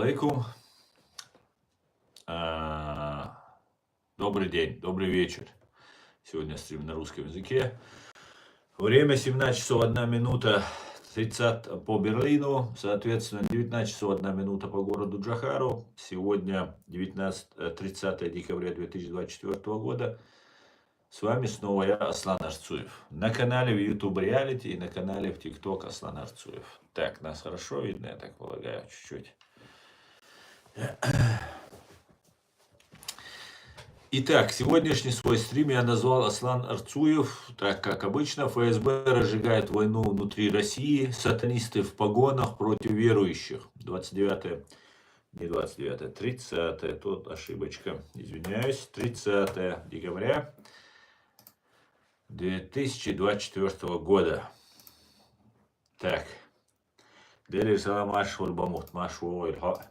алейкум. Добрый день, добрый вечер. Сегодня стрим на русском языке. Время 17 часов 1 минута 30 по Берлину, соответственно 19 часов 1 минута по городу Джохару. Сегодня 30 декабря 2024 года. С вами снова я, Аслан Арцуев. На канале в YouTube Reality и на канале в TikTok Аслан Арцуев. Так, нас хорошо видно, я так полагаю, чуть-чуть. Итак, сегодняшний свой стрим я назвал Аслан Арцуев. Так как обычно, ФСБ разжигает войну внутри России. Сатанисты в погонах против верующих. 30, тут ошибочка, извиняюсь. 30 декабря 2024 года. Так. Дели салам ашваль бамут машваль ха.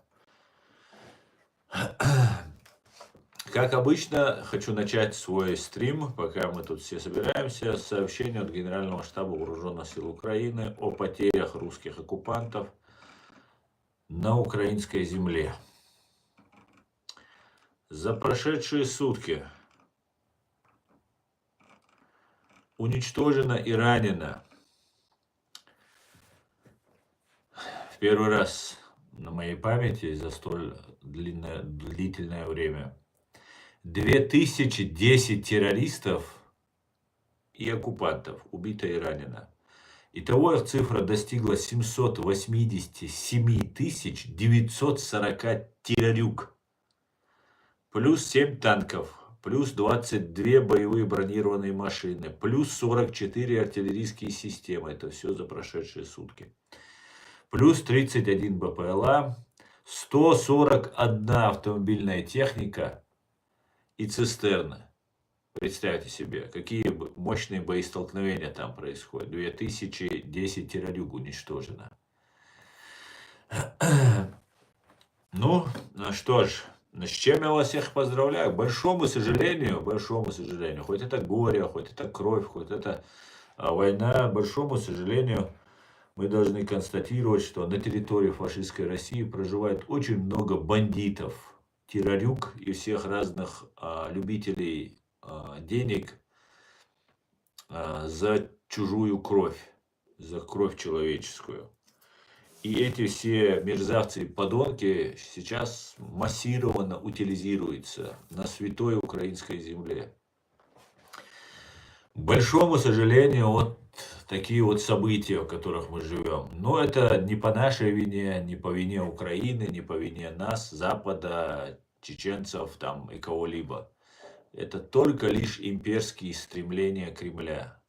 Как обычно, хочу начать свой стрим, пока мы тут все собираемся, с сообщения от Генерального штаба Вооруженных сил Украины о потерях русских оккупантов на украинской земле. За прошедшие сутки уничтожено и ранено в первый раз на моей памяти за столь длительное время 2010 террористов и оккупантов убито и ранено. Итого их цифра достигла 787 940 террорюк, плюс 7 танков, плюс 22 боевые бронированные машины, плюс 44 артиллерийские системы. Это все за прошедшие сутки. Плюс 31 БПЛА, 141 автомобильная техника и цистерны. Представьте себе, какие мощные боестолкновения там происходят. 2010 террорюк уничтожено. Ну, что ж, с чем я вас всех поздравляю. К большому сожалению, хоть это горе, хоть это кровь, хоть это война, к большому сожалению, мы должны констатировать, что на территории фашистской России проживает очень много бандитов, террорюк и всех разных любителей денег за чужую кровь, за кровь человеческую. И эти все мерзавцы и подонки сейчас массированно утилизируются на святой украинской земле. К большому сожалению, вот такие вот события, в которых мы живем. Но это не по нашей вине, не по вине Украины, не по вине нас, Запада, чеченцев там и кого-либо. Это только лишь имперские стремления Кремля.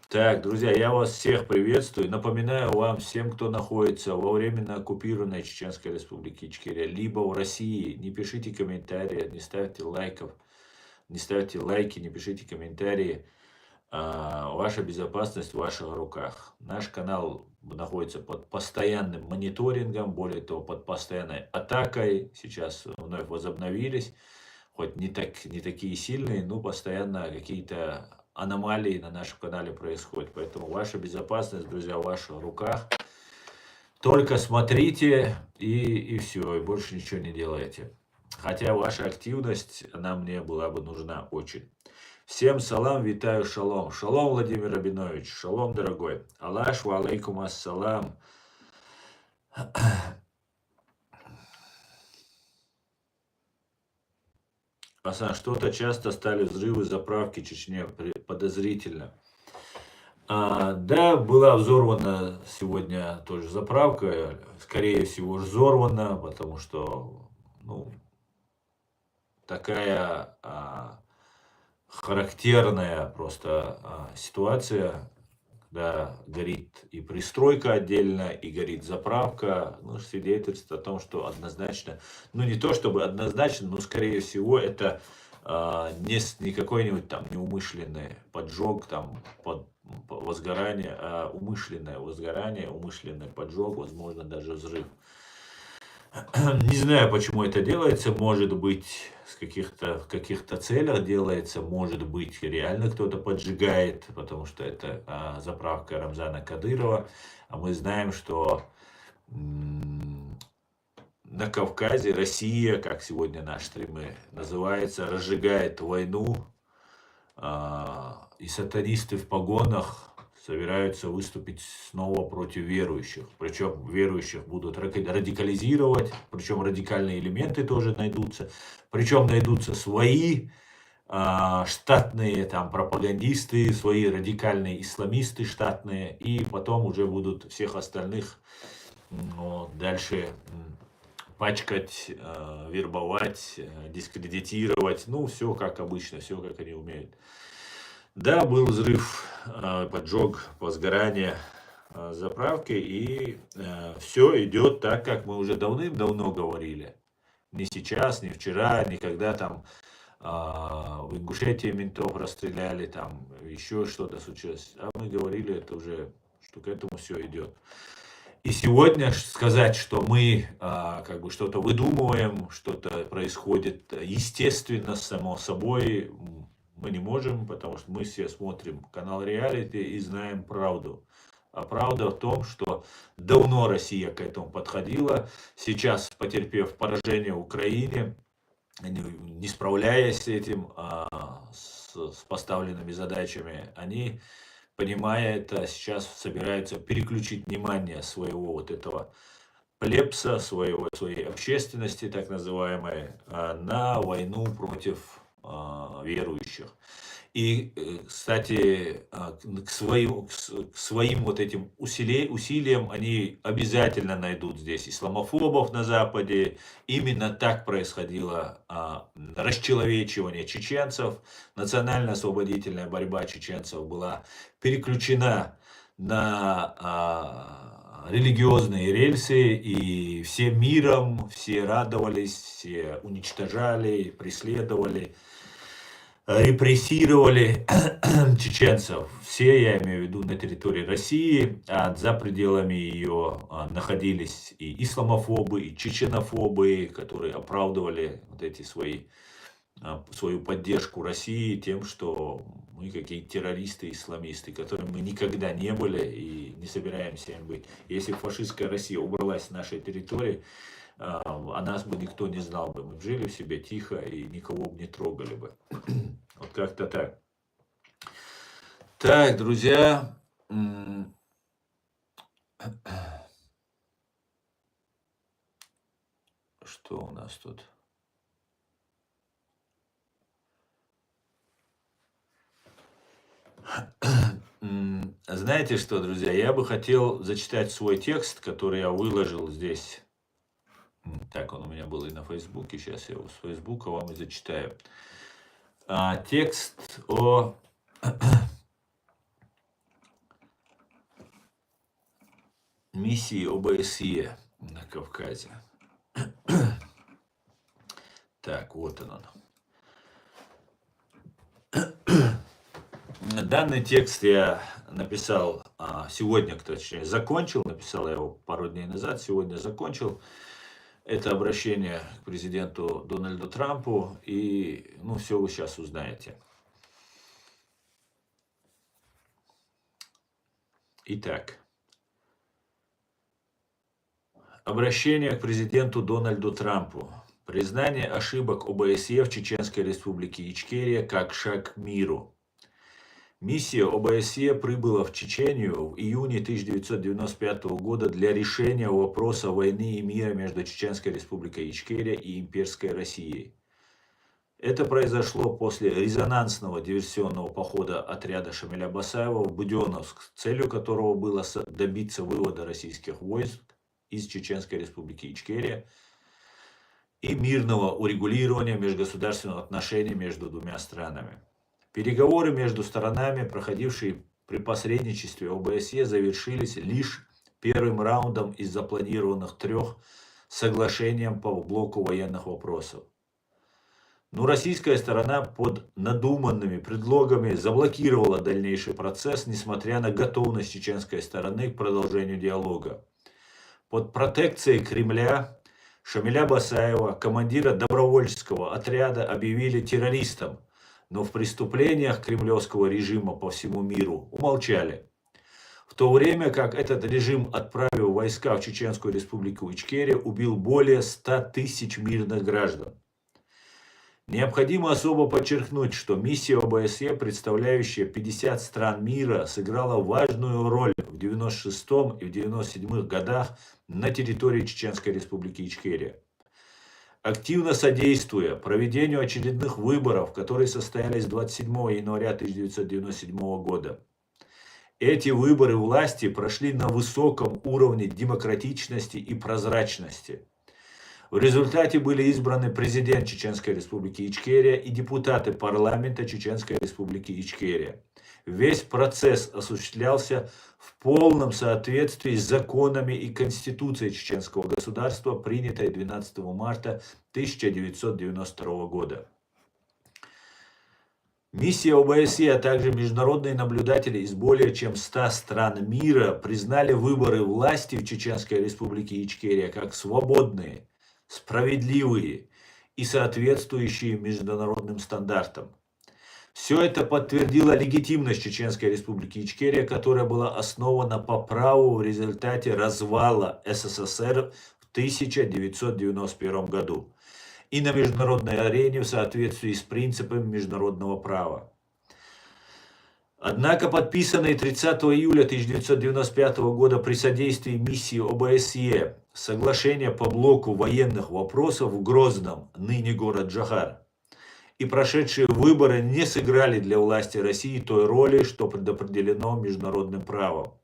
Так, друзья, я вас всех приветствую. Напоминаю вам, всем, кто находится во временно оккупированной Чеченской Республике Ичкерия, либо в России, не пишите комментарии, не ставьте лайки, не пишите комментарии. Ваша безопасность в ваших руках. Наш канал находится под постоянным мониторингом, более того, под постоянной атакой. Сейчас вновь возобновились, хоть не такие сильные, но постоянно какие-то аномалии на нашем канале происходят. Поэтому ваша безопасность, друзья, в ваших руках. Только смотрите и все, и больше ничего не делайте. Хотя ваша активность, она мне была бы нужна очень. Всем салам, витаю, шалом. Шалом, Владимир Рабинович, шалом, дорогой. Аллаш, ва алейкум ассалам. Асан, что-то часто стали взрывы заправки в Чечне, подозрительно. Да, была взорвана сегодня тоже заправка, скорее всего взорвана, потому что, такая характерная просто ситуация, когда горит и пристройка отдельно, и горит заправка, свидетельствует о том, что однозначно, не то чтобы однозначно, но скорее всего это не какой-нибудь там неумышленный поджог, там возгорание, а умышленное возгорание, умышленный поджог, возможно даже взрыв. Не знаю, почему это делается, может быть, в каких-то целях делается, может быть, реально кто-то поджигает, потому что это заправка Рамзана Кадырова, а мы знаем, что на Кавказе Россия, как сегодня наш стримы называется, разжигает войну, и сатанисты в погонах собираются выступить снова против верующих. Причем верующих будут радикализировать, причем радикальные элементы тоже найдутся. Причем найдутся свои штатные там пропагандисты, свои радикальные исламисты штатные, и потом уже будут всех остальных дальше пачкать, вербовать, дискредитировать. Ну, все как обычно, все как они умеют. Да, был взрыв, поджог, возгорание заправки, и все идет так, как мы уже давным-давно говорили. Не сейчас, не вчера, никогда там в Ингушетии ментов расстреляли, там еще что-то случилось. А мы говорили это уже, что к этому все идет. И сегодня сказать, что мы как бы что-то выдумываем, что-то происходит естественно, само собой, мы не можем, потому что мы все смотрим канал реалити и знаем правду. А правда в том, что давно Россия к этому подходила, сейчас, потерпев поражение в Украине, не справляясь с этим, с поставленными задачами, они, понимая это, сейчас собираются переключить внимание своего вот этого плебса, своей общественности, так называемой, на войну против верующих. И, кстати, к своим вот этим усилиям они обязательно найдут здесь исламофобов на Западе. Именно так происходило расчеловечивание чеченцев. Национально-освободительная борьба чеченцев была переключена на религиозные рельсы, и всем миром все радовались, все уничтожали, преследовали, репрессировали чеченцев. Все, я имею в виду, на территории России, а за пределами ее находились и исламофобы, и чеченофобы, которые оправдывали вот эти свою поддержку России тем, что мы какие-то террористы, исламисты, которыми мы никогда не были и не собираемся им быть. Если фашистская Россия убралась с нашей территории, о нас бы никто не знал бы. Мы бы жили в себе тихо и никого бы не трогали бы. Вот как-то так. Так, друзья. Что у нас тут? Знаете что, друзья, я бы хотел зачитать свой текст, который я выложил здесь. Так, он у меня был и на Фейсбуке, сейчас я его с Фейсбука вам и зачитаю. Текст о миссии ОБСЕ на Кавказе. Так, вот он. Данный текст я написал сегодня, точнее, закончил, написал я его пару дней назад, сегодня закончил. Это обращение к президенту Дональду Трампу, и, ну, все вы сейчас узнаете. Итак, обращение к президенту Дональду Трампу. Признание ошибок ОБСЕ в Чеченской республике Ичкерия как шаг к миру. Миссия ОБСЕ прибыла в Чечению в июне 1995 года для решения вопроса войны и мира между Чеченской республикой Ичкерия и имперской Россией. Это произошло после резонансного диверсионного похода отряда Шамиля Басаева в Буденновск, целью которого было добиться вывода российских войск из Чеченской республики Ичкерия и мирного урегулирования межгосударственных отношений между двумя странами. Переговоры между сторонами, проходившие при посредничестве ОБСЕ, завершились лишь первым раундом из запланированных 3 соглашением по блоку военных вопросов. Но российская сторона под надуманными предлогами заблокировала дальнейший процесс, несмотря на готовность чеченской стороны к продолжению диалога. Под протекцией Кремля Шамиля Басаева, командира добровольческого отряда, объявили террористом, но в преступлениях кремлевского режима по всему миру умолчали. в то время как этот режим, отправив войска в Чеченскую республику Ичкерия, убил более 100 тысяч мирных граждан. Необходимо особо подчеркнуть, что миссия ОБСЕ, представляющая 50 стран мира, сыграла важную роль в 1996 и в 1997 годах на территории Чеченской республики Ичкерия, активно содействуя проведению очередных выборов, которые состоялись 27 января 1997 года. Эти выборы власти прошли на высоком уровне демократичности и прозрачности. В результате были избраны президент Чеченской республики Ичкерия и депутаты парламента Чеченской республики Ичкерия. Весь процесс осуществлялся в полном соответствии с законами и конституцией чеченского государства, принятой 12 марта 1992 года. Миссия ОБСЕ, а также международные наблюдатели из более чем 100 стран мира признали выборы власти в Чеченской республике Ичкерия как свободные, справедливые и соответствующие международным стандартам. Все это подтвердило легитимность Чеченской республики Ичкерия, которая была основана по праву в результате развала СССР в 1991 году и на международной арене в соответствии с принципами международного права. Однако подписанные 30 июля 1995 года при содействии миссии ОБСЕ соглашение по блоку военных вопросов в Грозном, ныне город Джохар, и прошедшие выборы не сыграли для власти России той роли, что предопределено международным правом.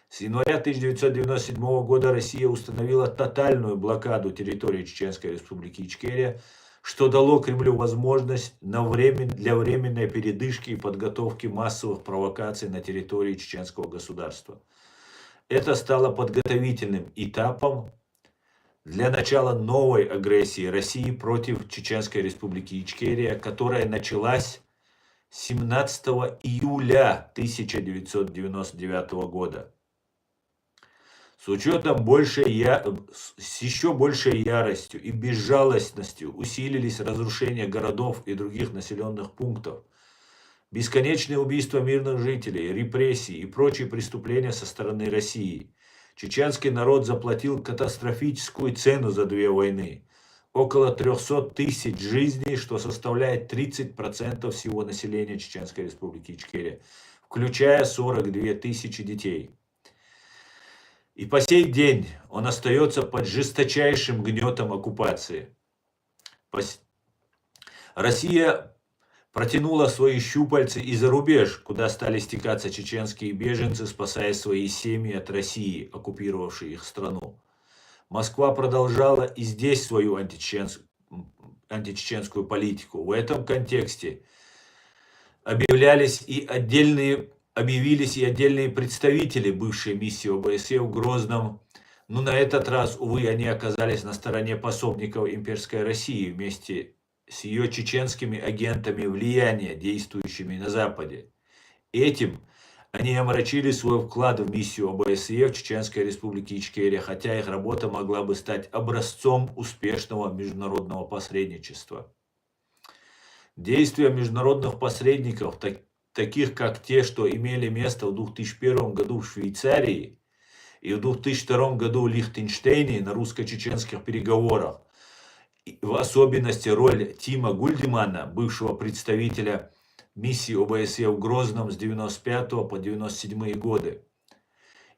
С января 1997 года Россия установила тотальную блокаду территории Чеченской республики Ичкерия, что дало Кремлю возможность для временной передышки и подготовки массовых провокаций на территории чеченского государства. Это стало подготовительным этапом для начала новой агрессии России против Чеченской республики Ичкерия, которая началась 17 июля 1999 года. С еще большей яростью и безжалостностью усилились разрушения городов и других населенных пунктов, бесконечные убийства мирных жителей, репрессии и прочие преступления со стороны России. Чеченский народ заплатил катастрофическую цену за 2 войны. Около 300 тысяч жизней, что составляет 30% всего населения Чеченской республики Ичкерия, включая 42 тысячи детей. И по сей день он остается под жесточайшим гнетом оккупации. Россия протянула свои щупальцы и за рубеж, куда стали стекаться чеченские беженцы, спасая свои семьи от России, оккупировавшей их страну. Москва продолжала и здесь свою античеченскую политику. В этом контексте объявились и отдельные представители бывшей миссии ОБСЕ в Грозном, но на этот раз, увы, они оказались на стороне пособников имперской России вместе с ее чеченскими агентами влияния, действующими на Западе. Этим они омрачили свой вклад в миссию ОБСЕ в Чеченской республике Ичкерия, хотя их работа могла бы стать образцом успешного международного посредничества. Действия международных посредников, таких как те, что имели место в 2001 году в Швейцарии и в 2002 году в Лихтенштейне на русско-чеченских переговорах, в особенности роль Тима Гульдемана, бывшего представителя миссии ОБСЕ в Грозном с 1995 по 1997 годы,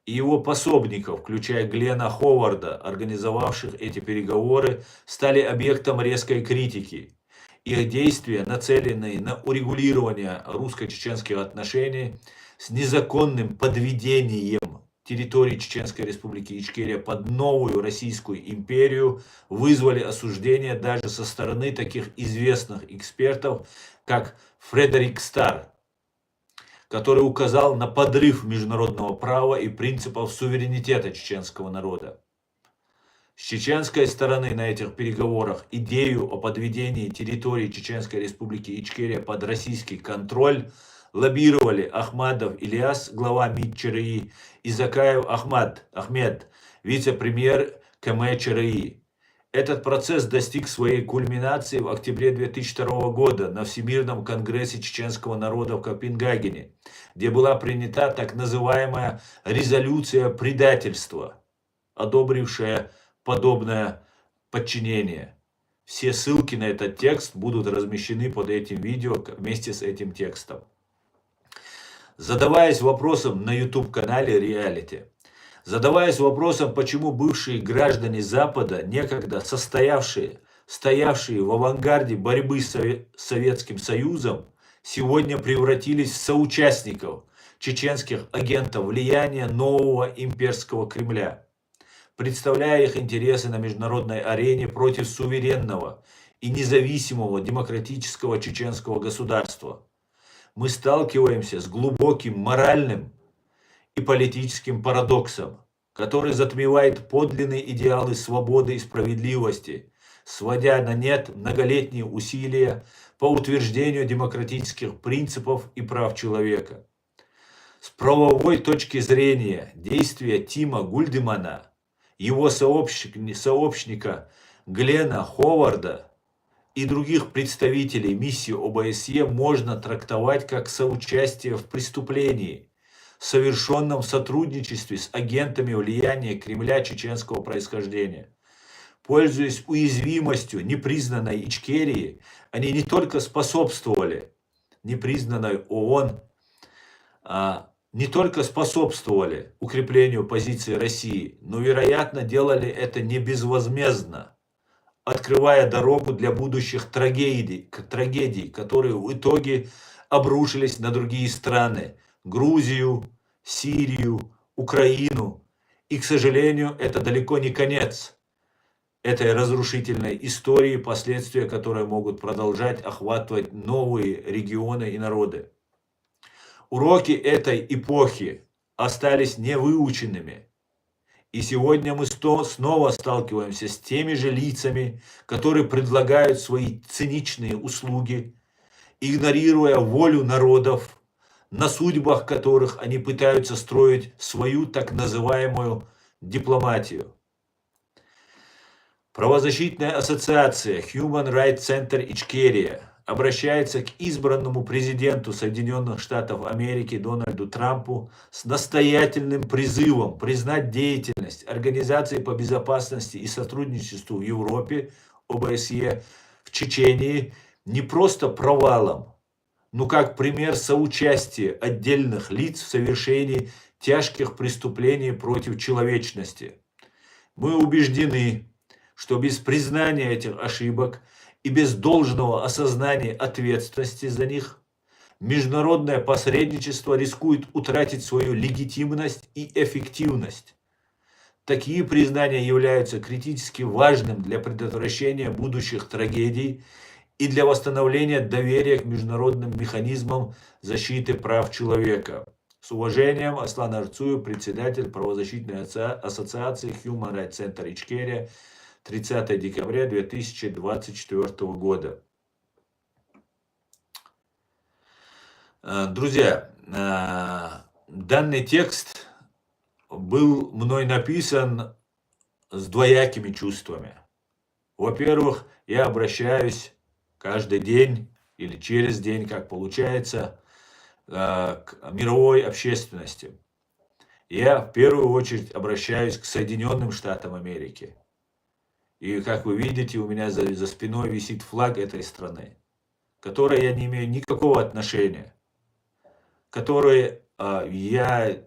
и его пособников, включая Глена Ховарда, организовавших эти переговоры, стали объектом резкой критики. Их действия, нацеленные на урегулирование русско-чеченских отношений с незаконным подведением территории Чеченской республики Ичкерия под новую Российскую империю, вызвали осуждение даже со стороны таких известных экспертов, как Фредерик Старр, который указал на подрыв международного права и принципов суверенитета чеченского народа. С чеченской стороны на этих переговорах идею о подведении территории Чеченской республики Ичкерия под российский контроль лоббировали Ахмадов Ильяс, глава МИД ЧРИ, и Закаев Ахмед, вице-премьер КМ ЧРИ. Этот процесс достиг своей кульминации в октябре 2002 года на Всемирном конгрессе чеченского народа в Копенгагене, где была принята так называемая резолюция предательства, одобрившая подобное подчинение. Все ссылки на этот текст будут размещены под этим видео вместе с этим текстом. Задаваясь вопросом на YouTube-канале Reality, задаваясь вопросом, почему бывшие граждане Запада, некогда стоявшие в авангарде борьбы с Советским Союзом, сегодня превратились в соучастников чеченских агентов влияния нового имперского Кремля, представляя их интересы на международной арене против суверенного и независимого демократического чеченского государства, мы сталкиваемся с глубоким моральным и политическим парадоксом, который затмевает подлинные идеалы свободы и справедливости, сводя на нет многолетние усилия по утверждению демократических принципов и прав человека. С правовой точки зрения действия Тима Гульдемана, его сообщника Глена Ховарда и других представителей миссии ОБСЕ можно трактовать как соучастие в преступлении, совершенном в сотрудничестве с агентами влияния Кремля чеченского происхождения. Пользуясь уязвимостью непризнанной Ичкерии, они не только способствовали непризнанной ООН, не только способствовали укреплению позиции России, но, вероятно, делали это не безвозмездно, открывая дорогу для будущих трагедий, которые в итоге обрушились на другие страны – Грузию, Сирию, Украину. И, к сожалению, это далеко не конец этой разрушительной истории, последствия которой могут продолжать охватывать новые регионы и народы. Уроки этой эпохи остались невыученными. И сегодня мы снова сталкиваемся с теми же лицами, которые предлагают свои циничные услуги, игнорируя волю народов, на судьбах которых они пытаются строить свою так называемую дипломатию. Правозащитная ассоциация Human Rights Center Ичкерия обращается к избранному президенту Соединенных Штатов Америки Дональду Трампу с настоятельным призывом признать деятельность Организации по безопасности и сотрудничеству в Европе, ОБСЕ, в Чечении не просто провалом, но как пример соучастия отдельных лиц в совершении тяжких преступлений против человечности. Мы убеждены, что без признания этих ошибок и без должного осознания ответственности за них, международное посредничество рискует утратить свою легитимность и эффективность. Такие признания являются критически важным для предотвращения будущих трагедий и для восстановления доверия к международным механизмам защиты прав человека. С уважением, Аслан Арцуев, председатель правозащитной ассоциации Human Rights Center Ичкерия, 30 декабря 2024 года. Друзья, данный текст был мной написан с двоякими чувствами. Во-первых, я обращаюсь каждый день или через день, как получается, к мировой общественности. Я в первую очередь обращаюсь к Соединенным Штатам Америки. И как вы видите, у меня за спиной висит флаг этой страны, к которой я не имею никакого отношения, которой я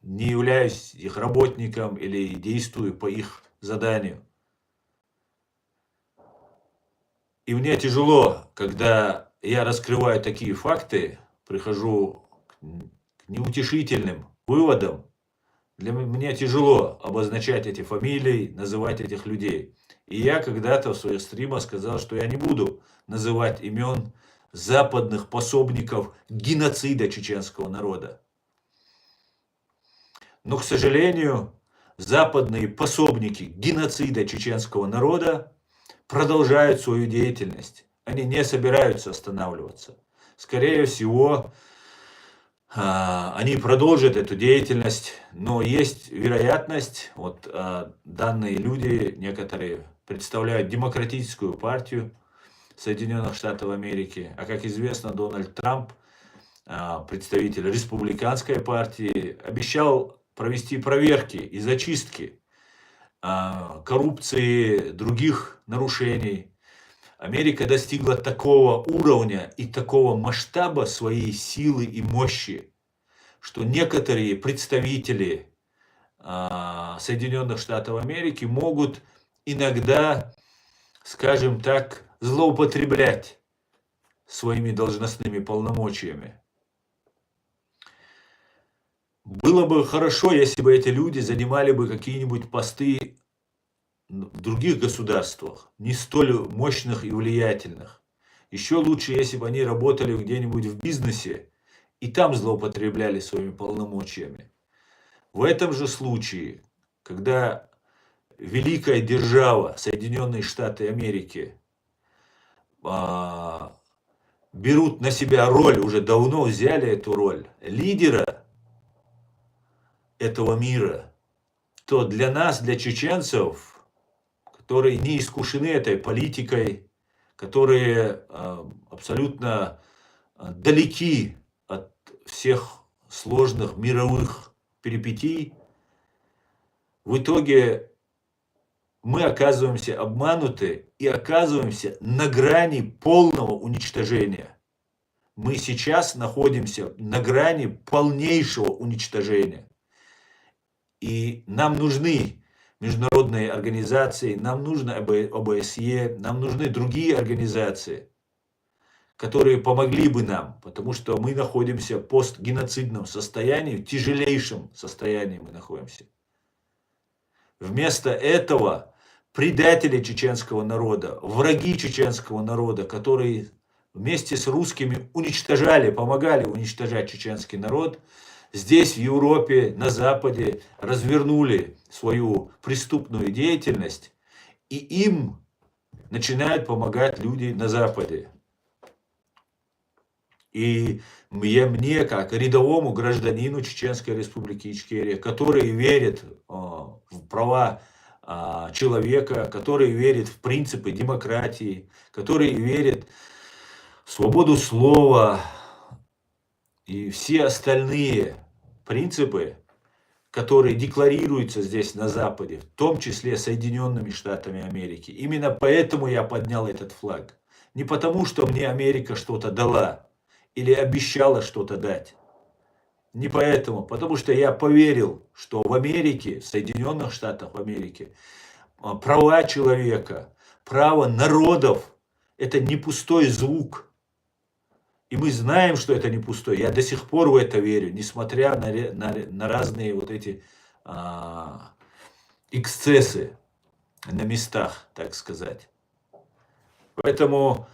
не являюсь их работником или действую по их заданию. И мне тяжело, когда я раскрываю такие факты, прихожу к неутешительным выводам. Мне тяжело обозначать эти фамилии, называть этих людей. И я когда-то в своих стримах сказал, что я не буду называть имен западных пособников геноцида чеченского народа. Но, к сожалению, западные пособники геноцида чеченского народа продолжают свою деятельность. Они не собираются останавливаться. Скорее всего, они продолжат эту деятельность, но есть вероятность, вот данные люди, некоторые представляют демократическую партию Соединенных Штатов Америки, а как известно, Дональд Трамп, представитель республиканской партии, обещал провести проверки и зачистки коррупции, других нарушений. Америка достигла такого уровня и такого масштаба своей силы и мощи, что некоторые представители Соединенных Штатов Америки могут иногда, скажем так, злоупотреблять своими должностными полномочиями. Было бы хорошо, если бы эти люди занимали бы какие-нибудь посты в других государствах, не столь мощных и влиятельных. Еще лучше, если бы они работали где-нибудь в бизнесе и там злоупотребляли своими полномочиями. В этом же случае, когда великая держава Соединенные Штаты Америки берут на себя роль, уже давно взяли эту роль лидера этого мира, то для нас, для чеченцев, которые не искушены этой политикой, которые абсолютно далеки от всех сложных мировых перипетий, в итоге мы оказываемся обмануты и оказываемся на грани полного уничтожения. Мы сейчас находимся на грани полнейшего уничтожения. И нам нужны международные организации, нам нужно ОБСЕ, нам нужны другие организации, которые помогли бы нам, потому что мы находимся в постгеноцидном состоянии, в тяжелейшем состоянии мы находимся. Вместо этого предатели чеченского народа, враги чеченского народа, которые вместе с русскими уничтожали, помогали уничтожать чеченский народ, здесь, в Европе, на Западе, развернули свою преступную деятельность, и им начинают помогать люди на Западе. И мне, как рядовому гражданину Чеченской Республики Ичкерия, который верит в права человека, который верит в принципы демократии, который верит в свободу слова и все остальные принципы, которые декларируются здесь на Западе, в том числе Соединенными Штатами Америки. Именно поэтому я поднял этот флаг. Не потому, что мне Америка что-то дала или обещала что-то дать. Не поэтому, потому что я поверил, что в Америке, в Соединенных Штатах Америки, права человека, право народов – это не пустой звук. И мы знаем, что это не пустой. Я до сих пор в это верю, несмотря на разные вот эти эксцессы на местах, так сказать. Поэтому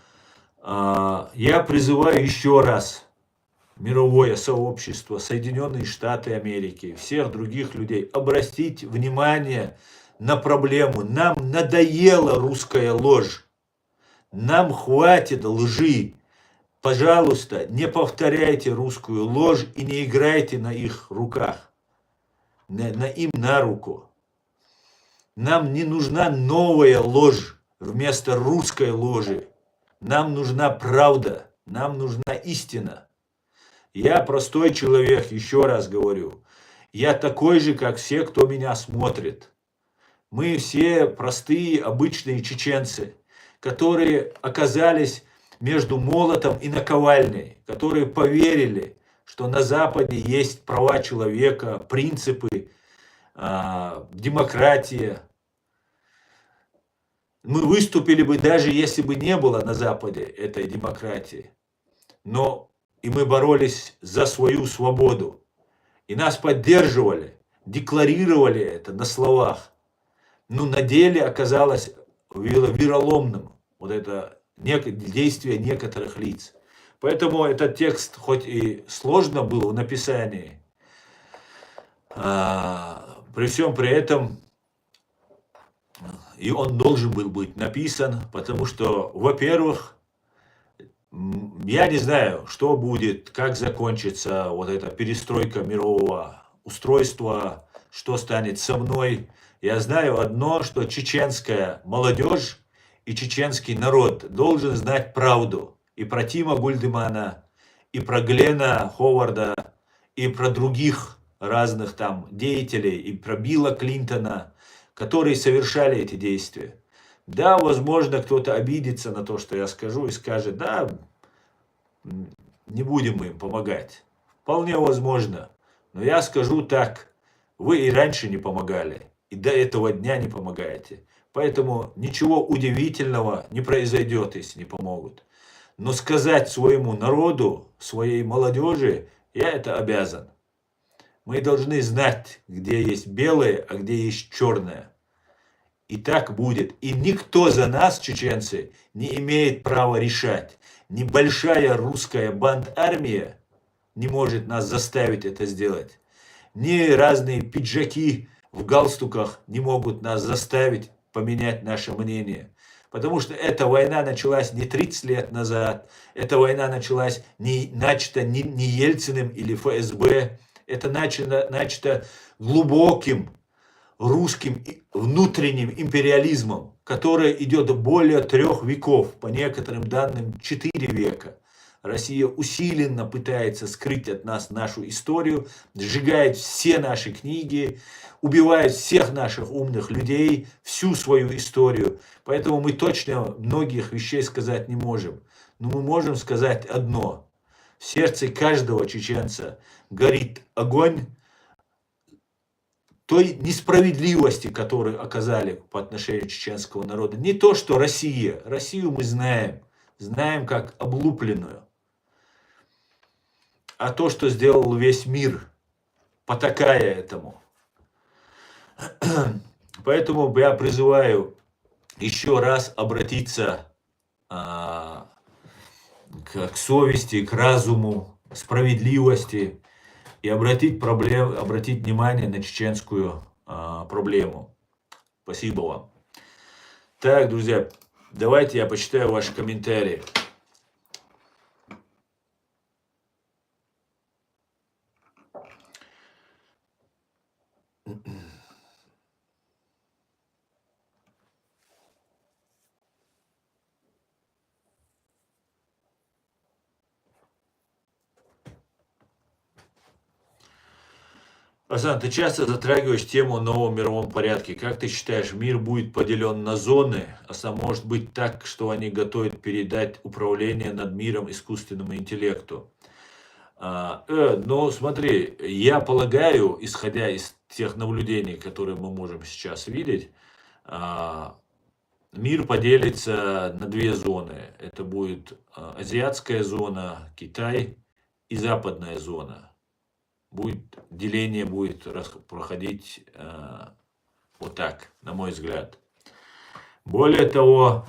я призываю еще раз мировое сообщество, Соединенные Штаты Америки, всех других людей обратить внимание на проблему. Нам надоела русская ложь. Нам хватит лжи. Пожалуйста, не повторяйте русскую ложь и не играйте на их руках, им на руку. Нам не нужна новая ложь вместо русской ложи. Нам нужна правда, нам нужна истина. Я простой человек, еще раз говорю. Я такой же, как все, кто меня смотрит. Мы все простые, обычные чеченцы, которые оказались между молотом и наковальней, которые поверили, что на Западе есть права человека, принципы, демократия. Мы выступили бы, даже если бы не было на Западе этой демократии. Но и мы боролись за свою свободу. И нас поддерживали, декларировали это на словах. Но на деле оказалось вероломным вот это действия некоторых лиц. Поэтому этот текст, хоть и сложно был в написании, при всем при этом и он должен был быть написан, потому что, во-первых, Я не знаю, что будет, как закончится вот эта перестройка мирового устройства, что станет со мной. Я знаю одно, что чеченская молодежь и чеченский народ должен знать правду и про Тима Гульдемана, и про Глена Ховарда, и про других разных там деятелей, и про Билла Клинтона, которые совершали эти действия. Да, возможно, кто-то обидится на то, что я скажу, и скажет, да, не будем мы им помогать. Вполне возможно. Но я скажу так, вы и раньше не помогали, и до этого дня не помогаете. Поэтому ничего удивительного не произойдет, если не помогут. Но сказать своему народу, своей молодежи, я это обязан. Мы должны знать, где есть белое, а где есть черное. И так будет. И никто за нас, чеченцы, не имеет права решать. Ни большая русская банд-армия не может нас заставить это сделать. Ни разные пиджаки в галстуках не могут нас заставить поменять наше мнение. Потому что эта война началась не 30 лет назад. Эта война началась начата не Ельциным или ФСБ. Это начато глубоким русским внутренним империализмом, которое идет более 3 веков, по некоторым данным 4 века. Россия усиленно пытается скрыть от нас нашу историю, сжигает все наши книги, убивает всех наших умных людей, всю свою историю. Поэтому мы точно многих вещей сказать не можем. Но мы можем сказать одно. В сердце каждого чеченца горит огонь той несправедливости, которую оказали по отношению чеченского народа. Не то, что Россия. Россию мы знаем как облупленную. А то, что сделал весь мир, потакая этому. Поэтому я призываю еще раз обратиться к совести, к разуму, справедливости и обратить внимание на чеченскую проблему. Спасибо вам. Так, друзья, давайте я почитаю ваши комментарии. Асан, ты часто затрагиваешь тему о новом мировом порядке. Как ты считаешь, мир будет поделен на зоны? А может быть так, что они готовят передать управление над миром искусственному интеллекту? Ну, смотри, я полагаю, исходя из тех наблюдений, которые мы можем сейчас видеть, мир поделится на 2 зоны. Это будет азиатская зона, Китай и западная зона. Деление будет проходить вот так, на мой взгляд. Более того,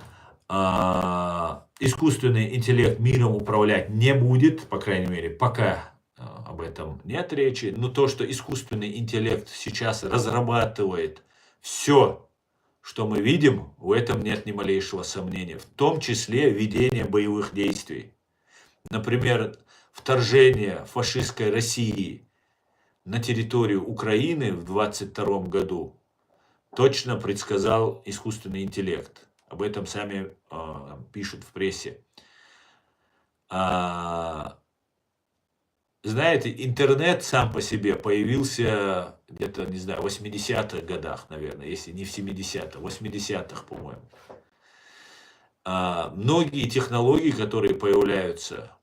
искусственный интеллект миром управлять не будет, по крайней мере, пока об этом нет речи. Но то, что искусственный интеллект сейчас разрабатывает все, что мы видим, в этом нет ни малейшего сомнения. В том числе ведение боевых действий. Например, вторжение фашистской России на территорию Украины в 22 году точно предсказал искусственный интеллект. Об этом сами пишут в прессе. Знаете, интернет сам по себе появился где-то, не знаю, в 80-х годах, наверное, если не в 70-х, 80-х, по-моему. Многие технологии, которые появляются,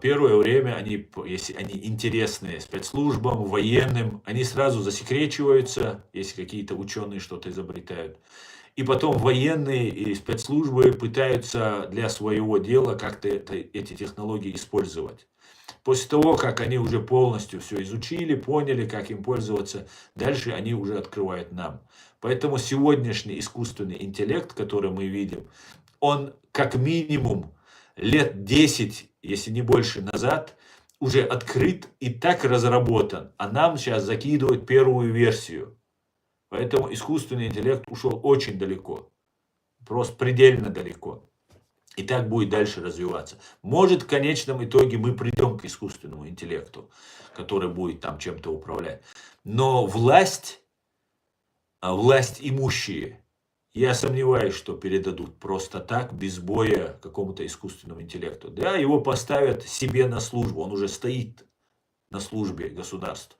первое время, если они интересны спецслужбам, военным, они сразу засекречиваются, если какие-то ученые что-то изобретают. И потом военные и спецслужбы пытаются для своего дела как-то эти технологии использовать. После того, как они уже полностью все изучили, поняли, как им пользоваться, дальше они уже открывают нам. Поэтому сегодняшний искусственный интеллект, который мы видим, он как минимум лет 10, если не больше назад, уже открыт и так разработан. А нам сейчас закидывают первую версию. Поэтому искусственный интеллект ушел очень далеко. Просто предельно далеко. И так будет дальше развиваться. Может, в конечном итоге мы придем к искусственному интеллекту, который будет там чем-то управлять. Но власть имущие, я сомневаюсь, что передадут просто так, без боя, какому-то искусственному интеллекту. Да, его поставят себе на службу, он уже стоит на службе государства.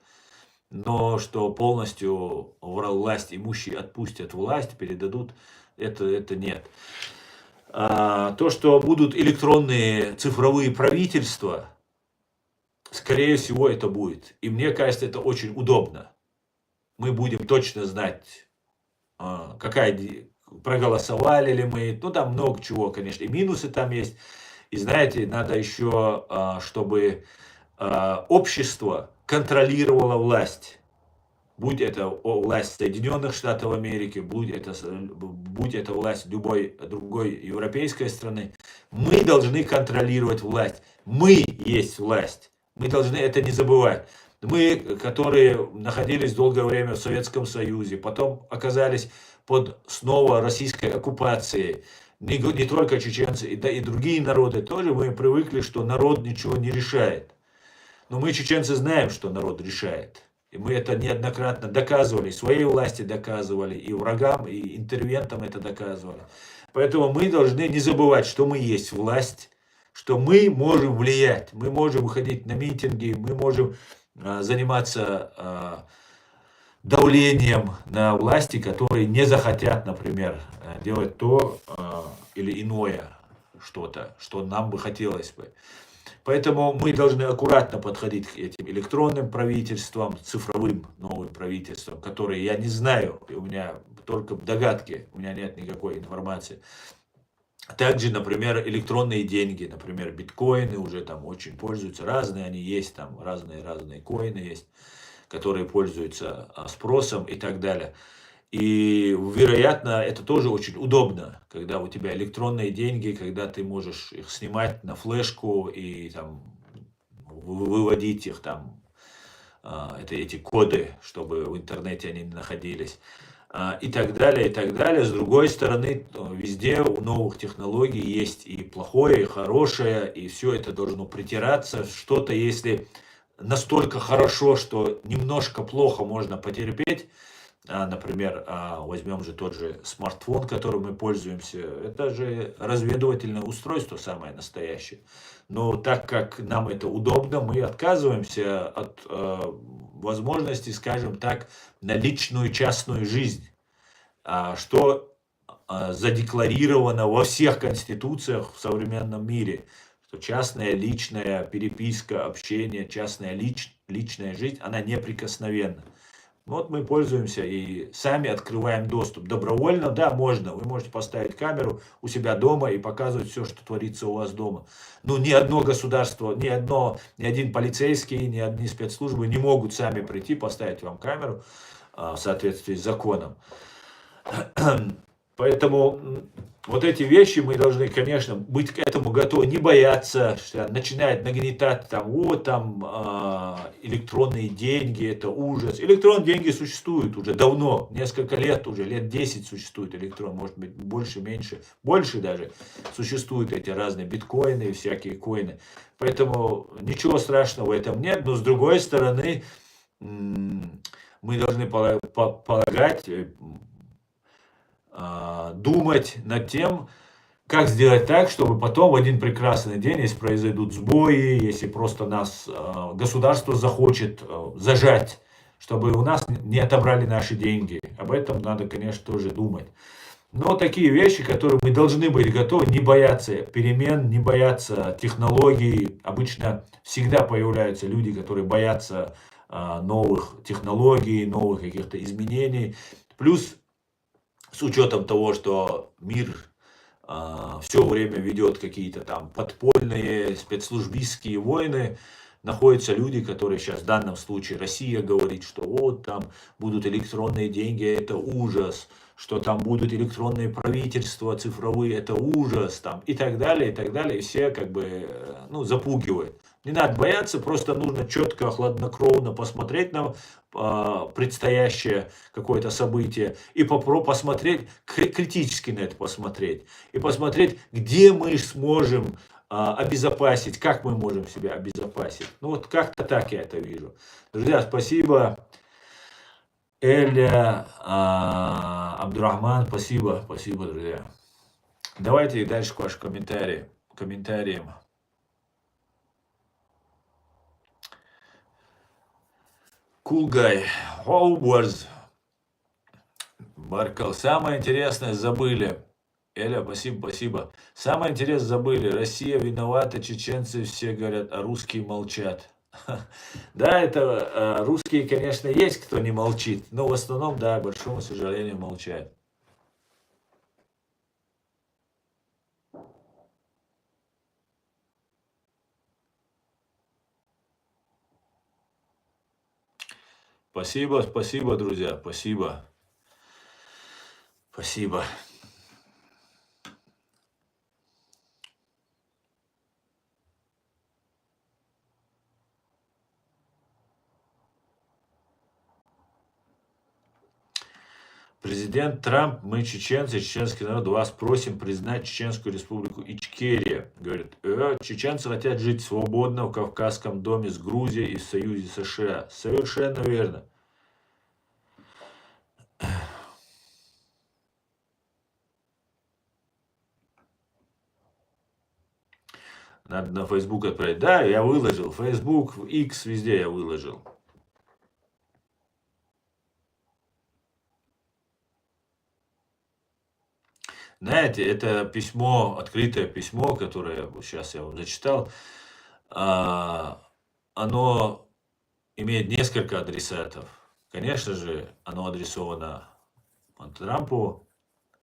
Но что полностью власть имущие отпустят власть, передадут, это нет. То, что будут электронные цифровые правительства, скорее всего, это будет. И мне кажется, это очень удобно. Мы будем точно знать, проголосовали ли мы. Ну, там много чего, конечно. И минусы там есть. И знаете, надо еще, чтобы общество контролировало власть. Будь это власть Соединенных Штатов Америки, будь это власть любой другой европейской страны, мы должны контролировать власть. Мы есть власть. Мы должны это не забывать. Мы, которые находились долгое время в Советском Союзе, потом оказались под снова российской оккупацией, не только чеченцы, да и другие народы тоже, мы привыкли, что народ ничего не решает. Но мы, чеченцы, знаем, что народ решает. И мы это неоднократно доказывали, своей власти доказывали, и врагам, и интервентам это доказывали. Поэтому мы должны не забывать, что мы есть власть, что мы можем влиять, мы можем выходить на митинги, мы можем заниматься давлением на власти, которые не захотят, например, делать то или иное что-то, что нам бы хотелось бы. Поэтому мы должны аккуратно подходить к этим электронным правительствам, цифровым новым правительствам, которые я не знаю, у меня только догадки, у меня нет никакой информации. Также, например, электронные деньги, например, биткоины уже там очень пользуются, разные они есть, там разные коины есть, которые пользуются спросом и так далее. И, вероятно, это тоже очень удобно, когда у тебя электронные деньги, когда ты можешь их снимать на флешку и там выводить их там, эти коды, чтобы в интернете они не находились. И так далее, и так далее. С другой стороны, везде у новых технологий есть и плохое, и хорошее, и все это должно притираться. Что-то, если настолько хорошо, что немножко плохо можно потерпеть, например, возьмем же тот же смартфон, которым мы пользуемся, это же разведывательное устройство самое настоящее. Но так как нам это удобно, мы отказываемся от возможности, скажем так, на личную частную жизнь, что задекларировано во всех конституциях в современном мире, что частная личная переписка, общение, частная личная жизнь, она неприкосновенна. Вот мы пользуемся и сами открываем доступ. Добровольно, да, можно. Вы можете поставить камеру у себя дома и показывать все, что творится у вас дома. Но ни одно государство, ни один полицейский, ни одни спецслужбы не могут сами прийти, поставить вам камеру в соответствии с законом. Поэтому вот эти вещи мы должны, конечно, быть к этому готовы, не бояться, что начинает нагнетать там, электронные деньги, это ужас. Электронные деньги существуют уже давно, несколько лет уже, лет 10 существует электрон, может быть больше, меньше, больше даже существуют эти разные биткоины и всякие коины. Поэтому ничего страшного в этом нет, но с другой стороны мы должны полагать, думать над тем, как сделать так, чтобы потом в один прекрасный день, если произойдут сбои, если просто нас государство захочет зажать, чтобы у нас не отобрали наши деньги. Об этом надо, конечно, тоже думать. Но такие вещи, которые мы должны быть готовы, не бояться перемен, не бояться технологий. Обычно всегда появляются люди, которые боятся новых технологий, новых каких-то изменений. Плюс с учетом того, что мир все время ведет какие-то там подпольные спецслужбистские войны, находятся люди, которые сейчас в данном случае Россия говорит, что вот там будут электронные деньги, это ужас, что там будут электронные правительства цифровые, это ужас, там, и так далее, и так далее. И все как бы запугивают. Не надо бояться, просто нужно четко, хладнокровно посмотреть на предстоящее какое-то событие и посмотреть, критически на это посмотреть. И посмотреть, где мы сможем обезопасить, как мы можем себя обезопасить. Ну вот как-то так я это вижу. Друзья, спасибо. Эля, Абдурахман, спасибо, друзья. Давайте дальше к вашим комментариям. Cool guy. Hogwarts. Баркал. Самое интересное забыли. Эля, спасибо. Самое интересное забыли. Россия виновата, чеченцы все говорят, а русские молчат. Да, это русские, конечно, есть, кто не молчит, но в основном, да, к большому сожалению, молчат. Спасибо, друзья, спасибо. Президент Трамп, мы чеченцы, чеченский народ, вас просим признать Чеченскую республику Ичкерия. Говорит, чеченцы хотят жить свободно в Кавказском доме с Грузией и в союзе США. Совершенно верно. Надо на Facebook отправить. Да, я выложил. Facebook, X, везде я выложил. Знаете, это письмо, открытое письмо, которое сейчас я вам зачитал, оно имеет несколько адресатов. Конечно же, оно адресовано Трампу,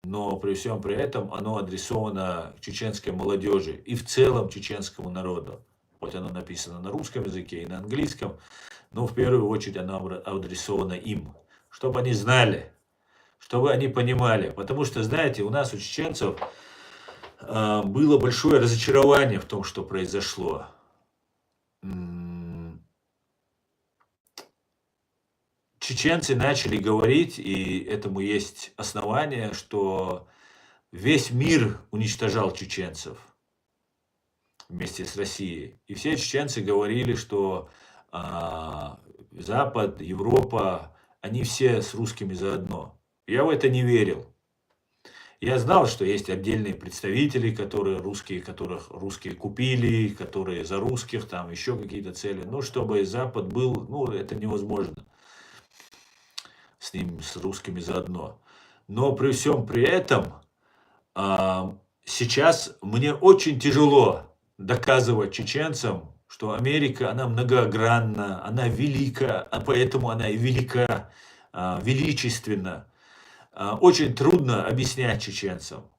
но при всем при этом оно адресовано чеченской молодежи и в целом чеченскому народу. Хоть оно написано на русском языке и на английском, но в первую очередь оно адресовано им, чтобы они знали, чтобы они понимали. Потому что, знаете, у нас, у чеченцев, было большое разочарование в том, что произошло. Чеченцы начали говорить, и этому есть основание, что весь мир уничтожал чеченцев вместе с Россией. И все чеченцы говорили, что Запад, Европа, они все с русскими заодно. Я в это не верил. Я знал, что есть отдельные представители, которых русские купили, которые за русских, там еще какие-то цели. Но чтобы Запад был, это невозможно. С русскими заодно. Но при всем при этом, сейчас мне очень тяжело доказывать чеченцам, что Америка, она многогранна, она велика, а поэтому она и велика, величественна. Очень трудно объяснять чеченцам.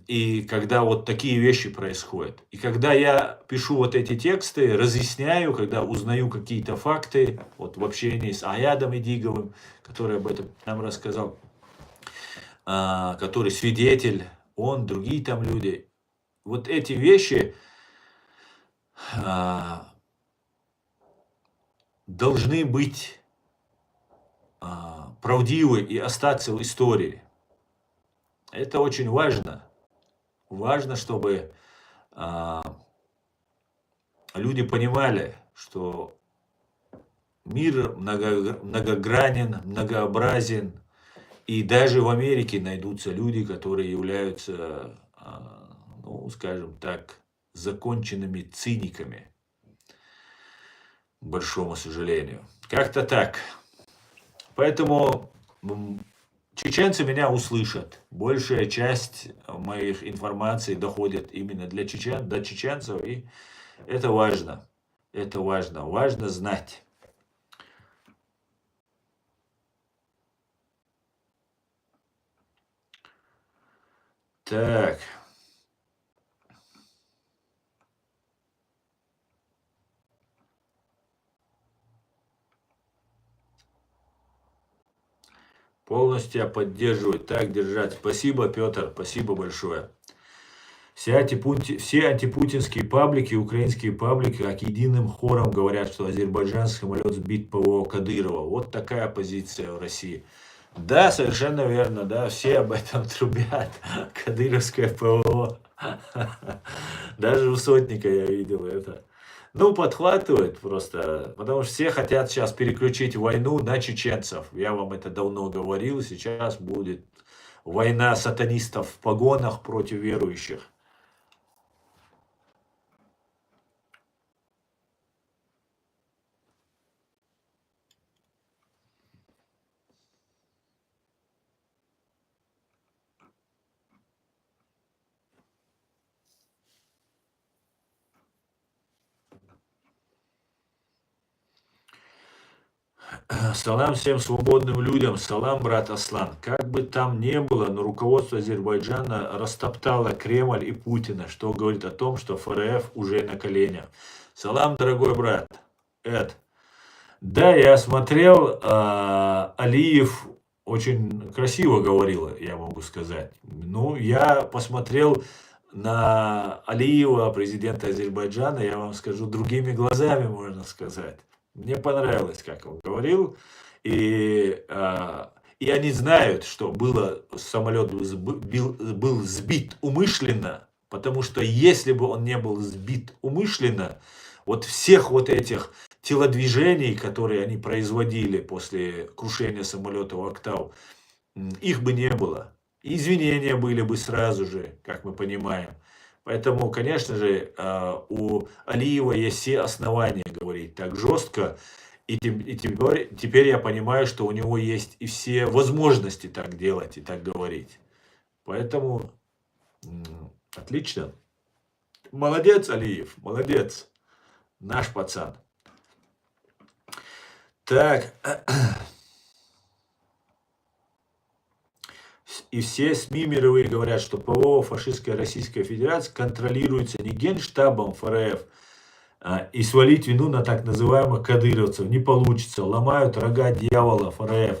И когда вот такие вещи происходят. И когда я пишу вот эти тексты, разъясняю, когда узнаю какие-то факты, вот в общении с Аядом Идиговым, который об этом нам рассказал, который свидетель, он, другие там люди. Вот эти вещи должны быть правдивы и остаться в истории. Это очень важно. Важно, чтобы люди понимали, что мир многогранен, многообразен. И даже в Америке найдутся люди, которые являются, скажем так, законченными циниками. К большому сожалению. Как-то так. Поэтому чеченцы меня услышат. Большая часть моих информаций доходит именно до чеченцев, и это важно. Это важно. Важно знать. Так. Полностью поддерживаю. Так держать. Спасибо, Петр. Спасибо большое. Все антипутинские паблики, украинские паблики, как единым хором говорят, что азербайджанский самолет сбит ПВО Кадырова. Вот такая позиция в России. Да, совершенно верно, да, все об этом трубят. Кадыровское ПВО. Даже у Сотника я видел это. Ну, подхватывает просто, потому что все хотят сейчас переключить войну на чеченцев. Я вам это давно говорил, сейчас будет война сатанистов в погонах против верующих. Салам всем свободным людям, салам, брат Аслан. Как бы там ни было, но руководство Азербайджана растоптало Кремль и Путина, что говорит о том, что ФРФ уже на коленях. Салам, дорогой брат. Эд. Да, я смотрел, Алиев очень красиво говорил, я могу сказать. Ну, я посмотрел на Алиева, президента Азербайджана, я вам скажу, другими глазами, можно сказать. Мне понравилось, как он говорил. И они знают, что самолет был сбит умышленно, потому что если бы он не был сбит умышленно, вот всех вот этих телодвижений, которые они производили после крушения самолета в Актау, их бы не было. Извинения были бы сразу же, как мы понимаем. Поэтому, конечно же, у Алиева есть все основания говорить так жестко. И теперь я понимаю, что у него есть и все возможности так делать и так говорить. Поэтому отлично. Молодец, Алиев, молодец. Наш пацан. Так. И все СМИ мировые говорят, что ПВО фашистской Российской Федерации контролируется не Генштабом ФРФ, и свалить вину на так называемых кадыровцев не получится. Ломают рога дьявола ФРФ.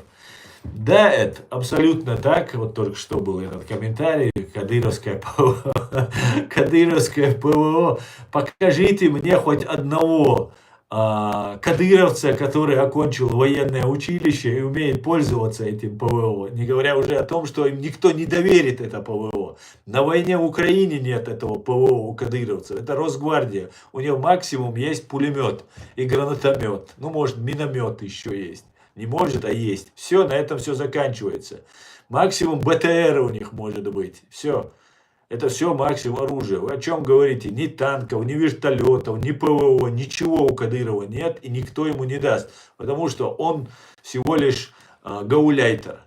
Да, это абсолютно так. Вот только что был этот комментарий. Кадыровское ПВО. Кадыровское ПВО. Покажите мне хоть одного кадыровца, который окончил военное училище и умеет пользоваться этим ПВО. Не говоря уже о том, что им никто не доверит это ПВО. На войне в Украине нет этого ПВО у кадыровцев. Это Росгвардия. У него максимум есть пулемет и гранатомет. Ну, может, миномет еще есть. Не может, а есть. Все, на этом все заканчивается. Максимум БТР у них может быть. Все. Это все максимум оружия. Вы о чем говорите? Ни танков, ни вертолетов, ни ПВО, ничего у Кадырова нет и никто ему не даст. Потому что он всего лишь гауляйтер.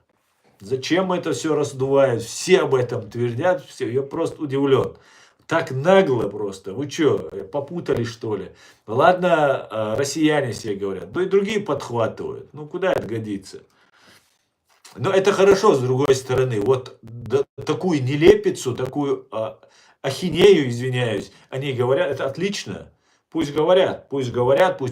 Зачем это все раздувают? Все об этом твердят. Все. Я просто удивлен. Так нагло просто. Вы что, попутали что ли? Ладно, россияне все говорят. Ну и другие подхватывают. Ну куда это годится? Но это хорошо, с другой стороны. Вот такую нелепицу, такую ахинею, извиняюсь, они говорят, это отлично. Пусть говорят, пусть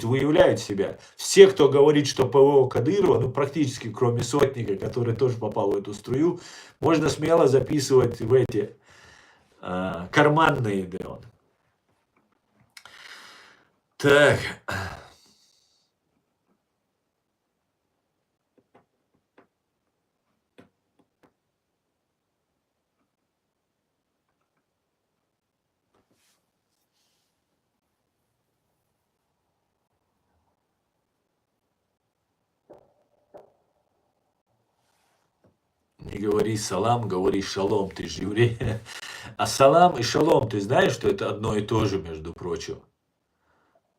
выявляют себя. Все, кто говорит, что ПВО Кадырова, ну практически кроме Сотника, который тоже попал в эту струю, можно смело записывать в эти карманные, да, Так. Не говори салам, говори шалом, ты же еврей. А салам и шалом, ты знаешь, что это одно и то же, между прочим?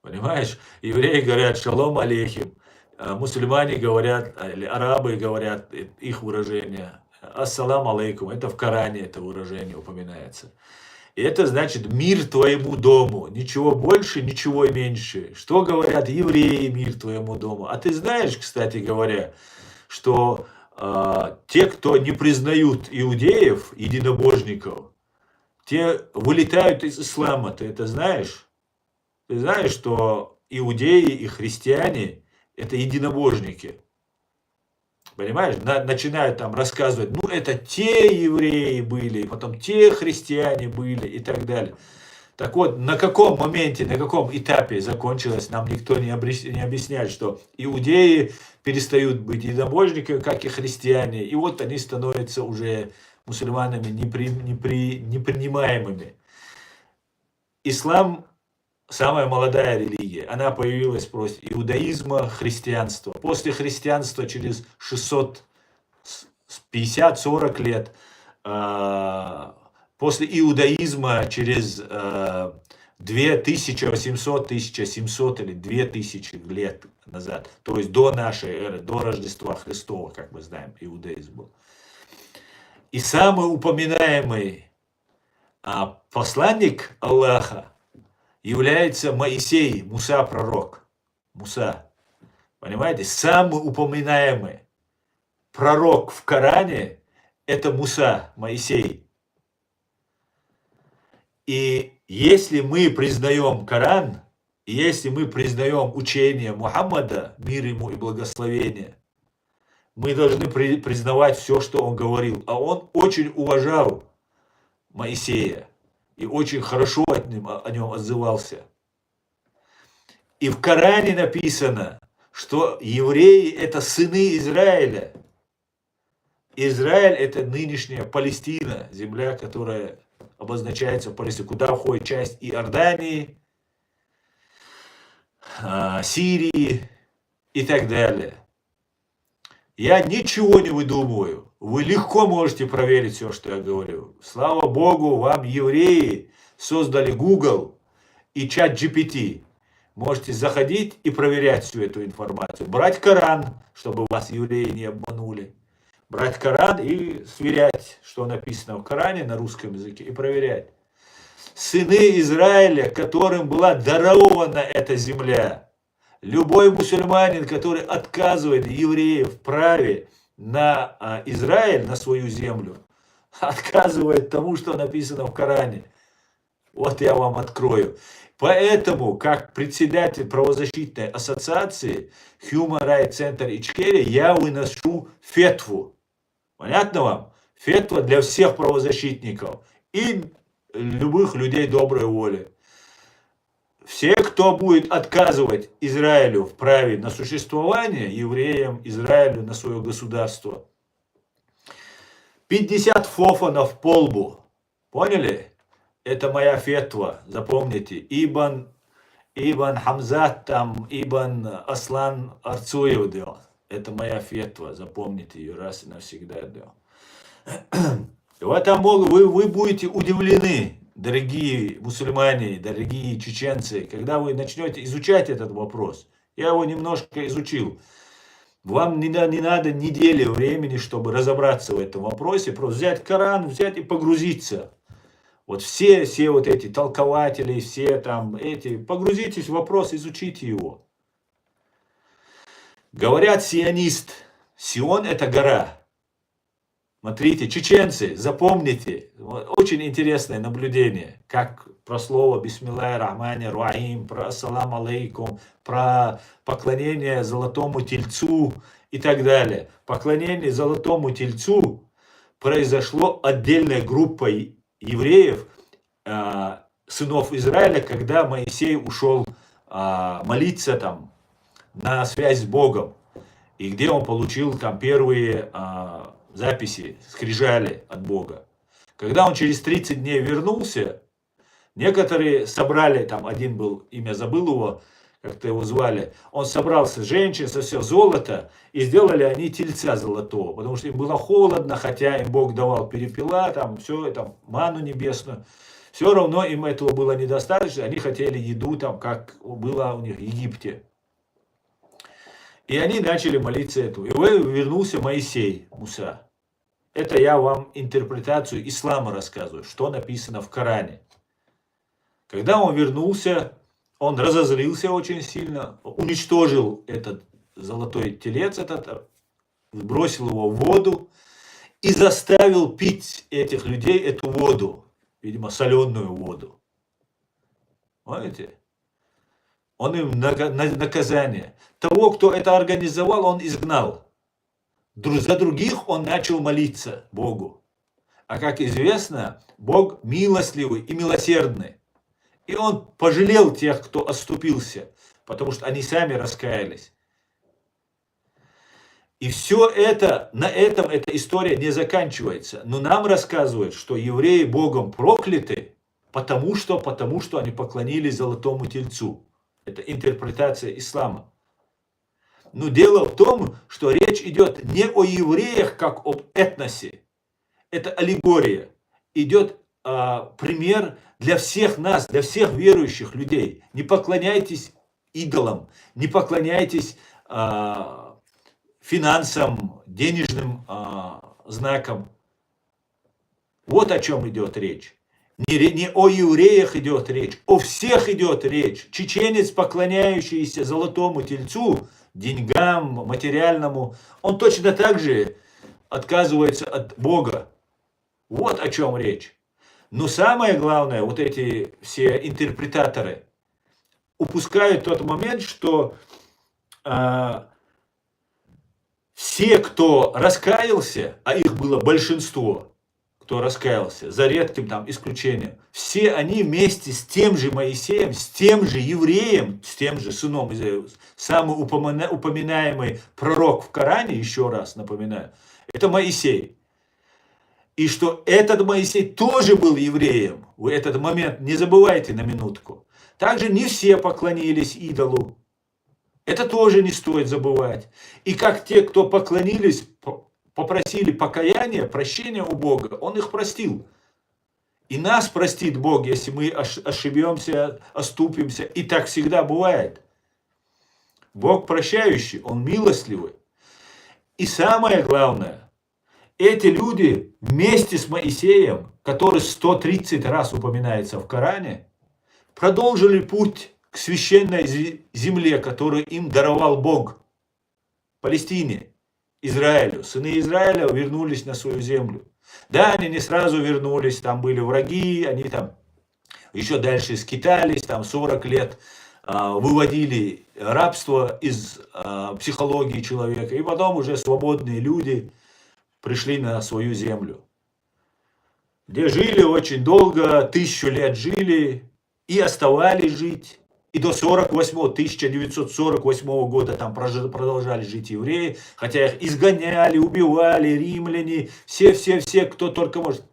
Понимаешь? Евреи говорят шалом алейхим, мусульмане говорят, или арабы говорят, их выражение, ассалам алейкум, это в Коране это выражение упоминается. И это значит мир твоему дому, ничего больше, ничего меньше. Что говорят евреи, мир твоему дому? А ты знаешь, кстати говоря, что те, кто не признают иудеев, единобожников, те вылетают из ислама, ты это знаешь? Ты знаешь, что иудеи и христиане – это единобожники. Понимаешь? Начинают там рассказывать, ну это те евреи были, потом те христиане были и так далее. Так вот, на каком моменте, на каком этапе закончилось, нам никто не объясняет, что иудеи перестают быть единобожниками, как и христиане, и вот они становятся уже мусульманами непринимаемыми. Ислам самая молодая религия, она появилась после иудаизма, христианства. После христианства через 650-40 лет, после иудаизма через 2800, 1700 или 2000 лет назад, то есть до нашей эры, до Рождества Христова, как мы знаем, иудаизм был. И самый упоминаемый посланник Аллаха является Моисей, Муса пророк. Муса. Понимаете? Самый упоминаемый пророк в Коране – это Муса, Моисей. И если мы признаем Коран, если мы признаем учение Мухаммада, мир ему и благословение, мы должны признавать все, что он говорил. А он очень уважал Моисея и очень хорошо о нем отзывался. И в Коране написано, что евреи – это сыны Израиля. Израиль – это нынешняя Палестина, земля, которая обозначается в Палестине, куда входит часть Иордании, Сирии и так далее. Я ничего не выдумываю. Вы легко можете проверить все, что я говорю. Слава Богу, вам евреи создали Google и чат GPT. Можете заходить и проверять всю эту информацию. Брать Коран, чтобы вас евреи не обманули. Брать Коран и сверять, что написано в Коране на русском языке, и проверять. Сыны Израиля, которым была дарована эта земля. Любой мусульманин, который отказывает евреев в праве на Израиль, на свою землю, отказывает тому, что написано в Коране. Вот я вам открою. Поэтому, как председатель правозащитной ассоциации Human Rights Center Ичкерия, я выношу фетву. Понятно вам? Фетва для всех правозащитников и любых людей доброй воли. Все, кто будет отказывать Израилю в праве на существование, евреям, Израилю на свое государство, 50 фофанов по лбу. Поняли? Это моя фетва, запомните. Ибн Хамзат, там, Ибн Аслан Арцуев делал. Это моя фетва, запомните ее раз и навсегда. В этом вы будете удивлены, дорогие мусульмане, дорогие чеченцы, когда вы начнете изучать этот вопрос. Я его немножко изучил. Вам не надо недели времени, чтобы разобраться в этом вопросе. Просто взять Коран, взять и погрузиться. Вот все вот эти толкователи, все там эти, погрузитесь в вопрос, изучите его. Говорят сионист. Сион – это гора. Смотрите, чеченцы, запомните, очень интересное наблюдение, как про слово «Бисмиллахи рахмани рахим», про «Ассалам алейкум», про поклонение золотому тельцу и так далее. Поклонение золотому тельцу произошло отдельной группой евреев, сынов Израиля, когда Моисей ушел молиться там на связь с Богом, и где он получил там первые записи, скрижали от Бога. Когда он через 30 дней вернулся, некоторые собрали, там один был, имя забыл его, как-то его звали, он собрался с женщин, со все золото, и сделали они тельца золотого, потому что им было холодно, хотя им Бог давал перепела, там все, там ману небесную, все равно им этого было недостаточно, они хотели еду, там, как было у них в Египте. И они начали молиться этому. И вернулся Моисей, Муса. Это я вам интерпретацию ислама рассказываю, что написано в Коране. Когда он вернулся, он разозлился очень сильно, уничтожил этот золотой телец, бросил его в воду и заставил пить этих людей эту воду, видимо, соленую воду. Понимаете? Он им наказание. Того, кто это организовал, он изгнал. За других он начал молиться Богу. А как известно, Бог милостливый и милосердный. И он пожалел тех, кто отступился, потому что они сами раскаялись. И все это, на этом эта история не заканчивается. Но нам рассказывают, что евреи Богом прокляты, потому что они поклонились золотому тельцу. Это интерпретация ислама. Но дело в том, что речь идет не о евреях, как об этносе. Это аллегория. Идет пример для всех нас, для всех верующих людей. Не поклоняйтесь идолам, не поклоняйтесь финансам, денежным знакам. Вот о чем идет речь. Не о евреях идет речь, о всех идет речь. Чеченец, поклоняющийся золотому тельцу, деньгам, материальному, он точно так же отказывается от Бога. Вот о чем речь. Но самое главное, вот эти все интерпретаторы упускают тот момент, что все, кто раскаялся, а их было большинство, кто раскаялся, за редким там исключением, все они вместе с тем же Моисеем, с тем же евреем, с тем же сыном, самый упоминаемый пророк в Коране, еще раз напоминаю, это Моисей. И что этот Моисей тоже был евреем. В этот момент не забывайте на минутку. Также не все поклонились идолу. Это тоже не стоит забывать. И как те, кто поклонились, попросили покаяния, прощения у Бога, Он их простил. И нас простит Бог, если мы ошибемся, оступимся. И так всегда бывает. Бог прощающий, Он милостливый. И самое главное, эти люди вместе с Моисеем, который 130 раз упоминается в Коране, продолжили путь к священной земле, которую им даровал Бог. Палестине, Израилю. Сыны Израиля вернулись на свою землю. Да, они не сразу вернулись, там были враги, они там еще дальше скитались, там 40 лет выводили рабство из психологии человека. И потом уже свободные люди пришли на свою землю, где жили очень долго, 1000 лет жили и оставались жить. И до 1948 года там продолжали жить евреи, хотя их изгоняли, убивали, римляне, все, кто только может.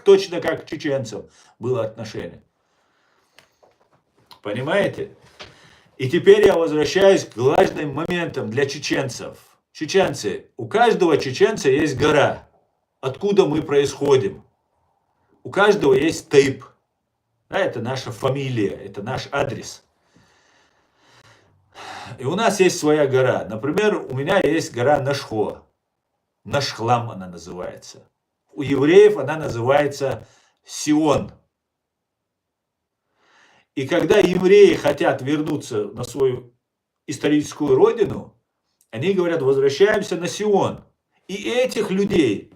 Точно как к чеченцам было отношение. Понимаете? И теперь я возвращаюсь к важным моментам для чеченцев. Чеченцы, у каждого чеченца есть гора, откуда мы происходим. У каждого есть тейп. Да, это наша фамилия, это наш адрес. И у нас есть своя гора. Например, у меня есть гора Нашхо. Нашхлам она называется. У евреев она называется Сион. И когда евреи хотят вернуться на свою историческую родину, они говорят, возвращаемся на Сион. И этих людей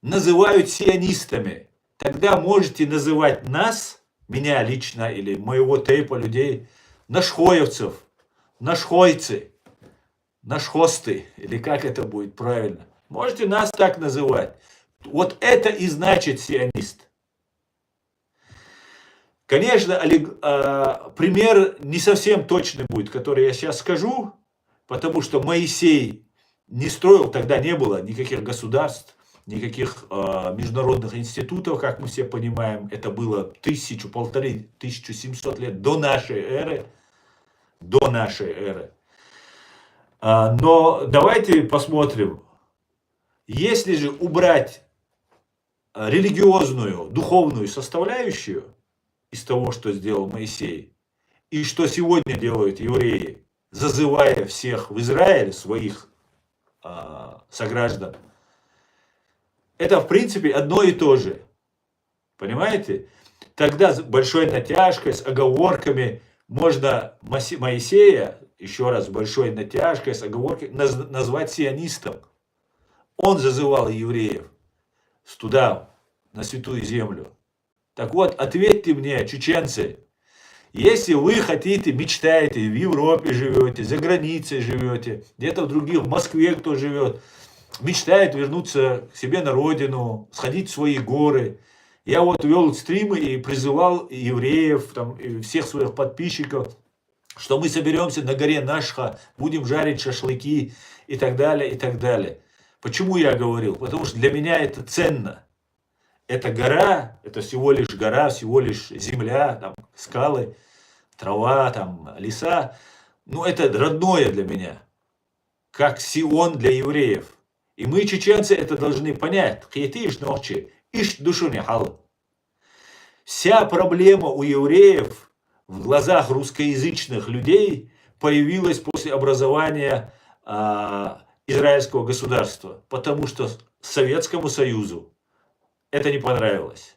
называют сионистами. Тогда можете называть нас, меня лично, или моего тейпа людей, нашхоевцев, нашхойцы, нашхосты, или как это будет правильно. Можете нас так называть. Вот это и значит сионист. Конечно, пример не совсем точный будет, который я сейчас скажу, потому что Моисей не строил, тогда не было никаких государств, никаких международных институтов, как мы все понимаем. Это было 1700 лет до нашей эры. До нашей эры. Но давайте посмотрим. Если же убрать религиозную, духовную составляющую из того, что сделал Моисей, и что сегодня делают евреи, зазывая всех в Израиль, своих сограждан, это в принципе одно и то же. Понимаете? Тогда с большой натяжкой, с оговорками можно Моисея, еще раз, с большой натяжкой, с оговоркой, назвать сионистом. Он зазывал евреев туда, на святую землю. Так вот, ответьте мне, чеченцы, если вы хотите, мечтаете, в Европе живете, за границей живете, где-то в других, в Москве кто живет, мечтают вернуться к себе на родину, сходить в свои горы. Я вот вел стримы и призывал евреев, там, и всех своих подписчиков, что мы соберемся на горе Нашха, будем жарить шашлыки и так далее, и так далее. Почему я говорил? Потому что для меня это ценно. Эта гора, это всего лишь гора, всего лишь земля, там, скалы, трава, там, леса. Ну, это родное для меня, как Сион для евреев. И мы, чеченцы, это должны понять. Вся проблема у евреев в глазах русскоязычных людей появилась после образования израильского государства, потому что Советскому Союзу это не понравилось.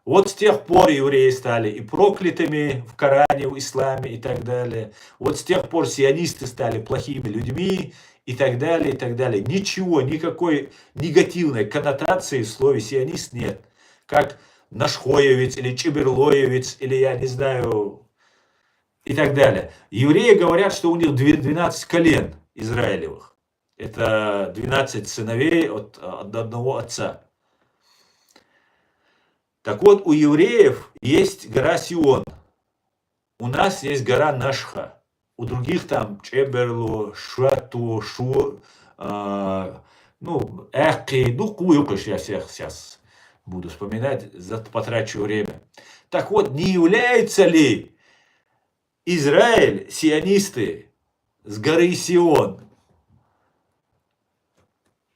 Вот с тех пор евреи стали и проклятыми в Коране, в исламе и так далее. Вот с тех пор сионисты стали плохими людьми и так далее, и так далее. Ничего, никакой негативной коннотации в слове сионист нет. Как нашхоевец или чеберлоевец, или я не знаю, и так далее. Евреи говорят, что у них 12 колен израилевых. Это 12 сыновей от одного отца. Так вот, у евреев есть гора Сион. У нас есть гора Нашха. У других там Чеберлу, Шуату, Эхи, куюкаш, я всех сейчас буду вспоминать, потрачу время. Так вот, не является ли Израиль, сионисты, с горы Сион?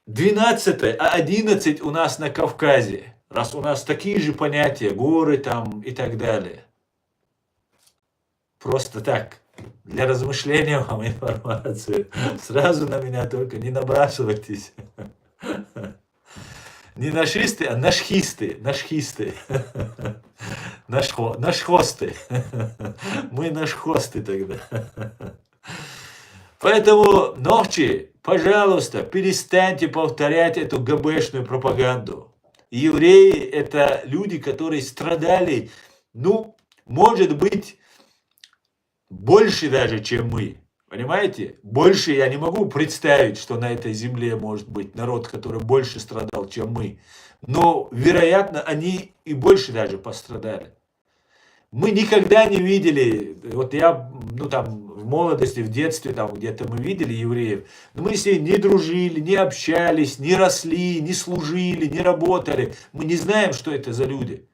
12, а 11 у нас на Кавказе. Раз у нас такие же понятия, горы там и так далее. Просто так, для размышления вам информацию. Сразу на меня только не набрасывайтесь. Не нашисты, а нашхисты. Нашхисты. Нашхосты. Мы нашхосты тогда. Поэтому, ногчи, пожалуйста, перестаньте повторять эту ГБшную пропаганду. Евреи – это люди, которые страдали, ну, может быть, больше даже, чем мы. Понимаете? Больше я не могу представить, что на этой земле может быть народ, который больше страдал, чем мы. Но, вероятно, они и больше даже пострадали. Мы никогда не видели, вот я, в молодости, в детстве, там где-то мы видели евреев, но мы с ними не дружили, не общались, не росли, не служили, не работали. Мы не знаем, что это за люди.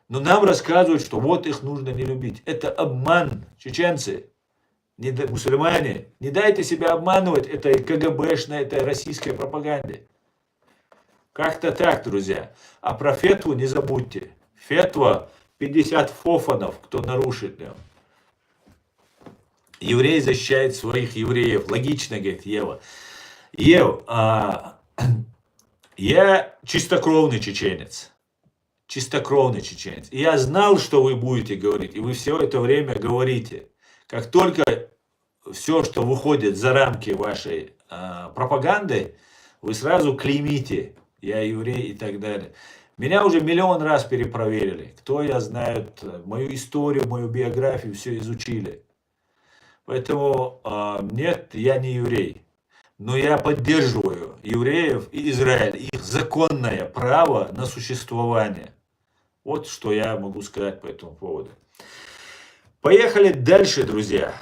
Но нам рассказывают, что вот их нужно не любить. Это обман, чеченцы, мусульмане. Не дайте себя обманывать этой КГБшной, этой российской пропаганде. Как-то так, друзья. А про фетву не забудьте. Фетва 50 фофанов, кто нарушит ее. Еврей защищает своих евреев. Логично, говорит Ева. Я чистокровный чеченец. Чистокровный чеченец. И я знал, что вы будете говорить. И вы все это время говорите. Как только все, что выходит за рамки вашей пропаганды, вы сразу клеймите. Я еврей и так далее. Меня уже миллион раз перепроверили. Кто я знает, мою историю, мою биографию, все изучили. Поэтому нет, я не еврей. Но я поддерживаю евреев и Израиль, их законное право на существование. Вот что я могу сказать по этому поводу. Поехали дальше, друзья.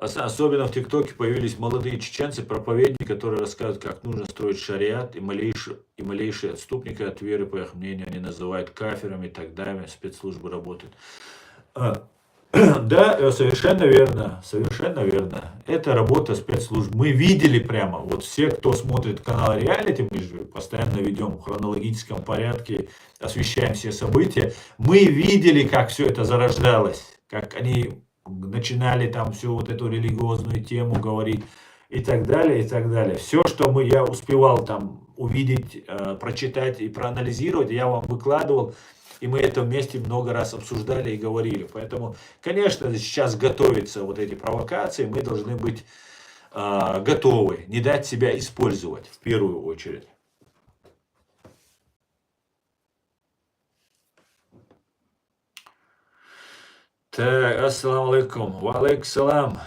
Особенно в ТикТоке появились молодые чеченцы, проповедники, которые рассказывают, как нужно строить шариат, и малейшие отступники от веры, по их мнению, они называют кафирами, и так далее, спецслужбы работают. Да, совершенно верно, совершенно верно. Это работа спецслужб. Мы видели прямо, вот все, кто смотрит канал Реалити, мы же постоянно ведем в хронологическом порядке, освещаем все события. Мы видели, как все это зарождалось, как они начинали там всю вот эту религиозную тему говорить и так далее, и так далее. Все, что я успевал там увидеть, прочитать и проанализировать, я вам выкладывал, и мы это вместе много раз обсуждали и говорили. Поэтому, конечно, сейчас готовятся вот эти провокации, мы должны быть готовы, не дать себя использовать в первую очередь. Так, ассаламу алейкум. Ва алейкум салам.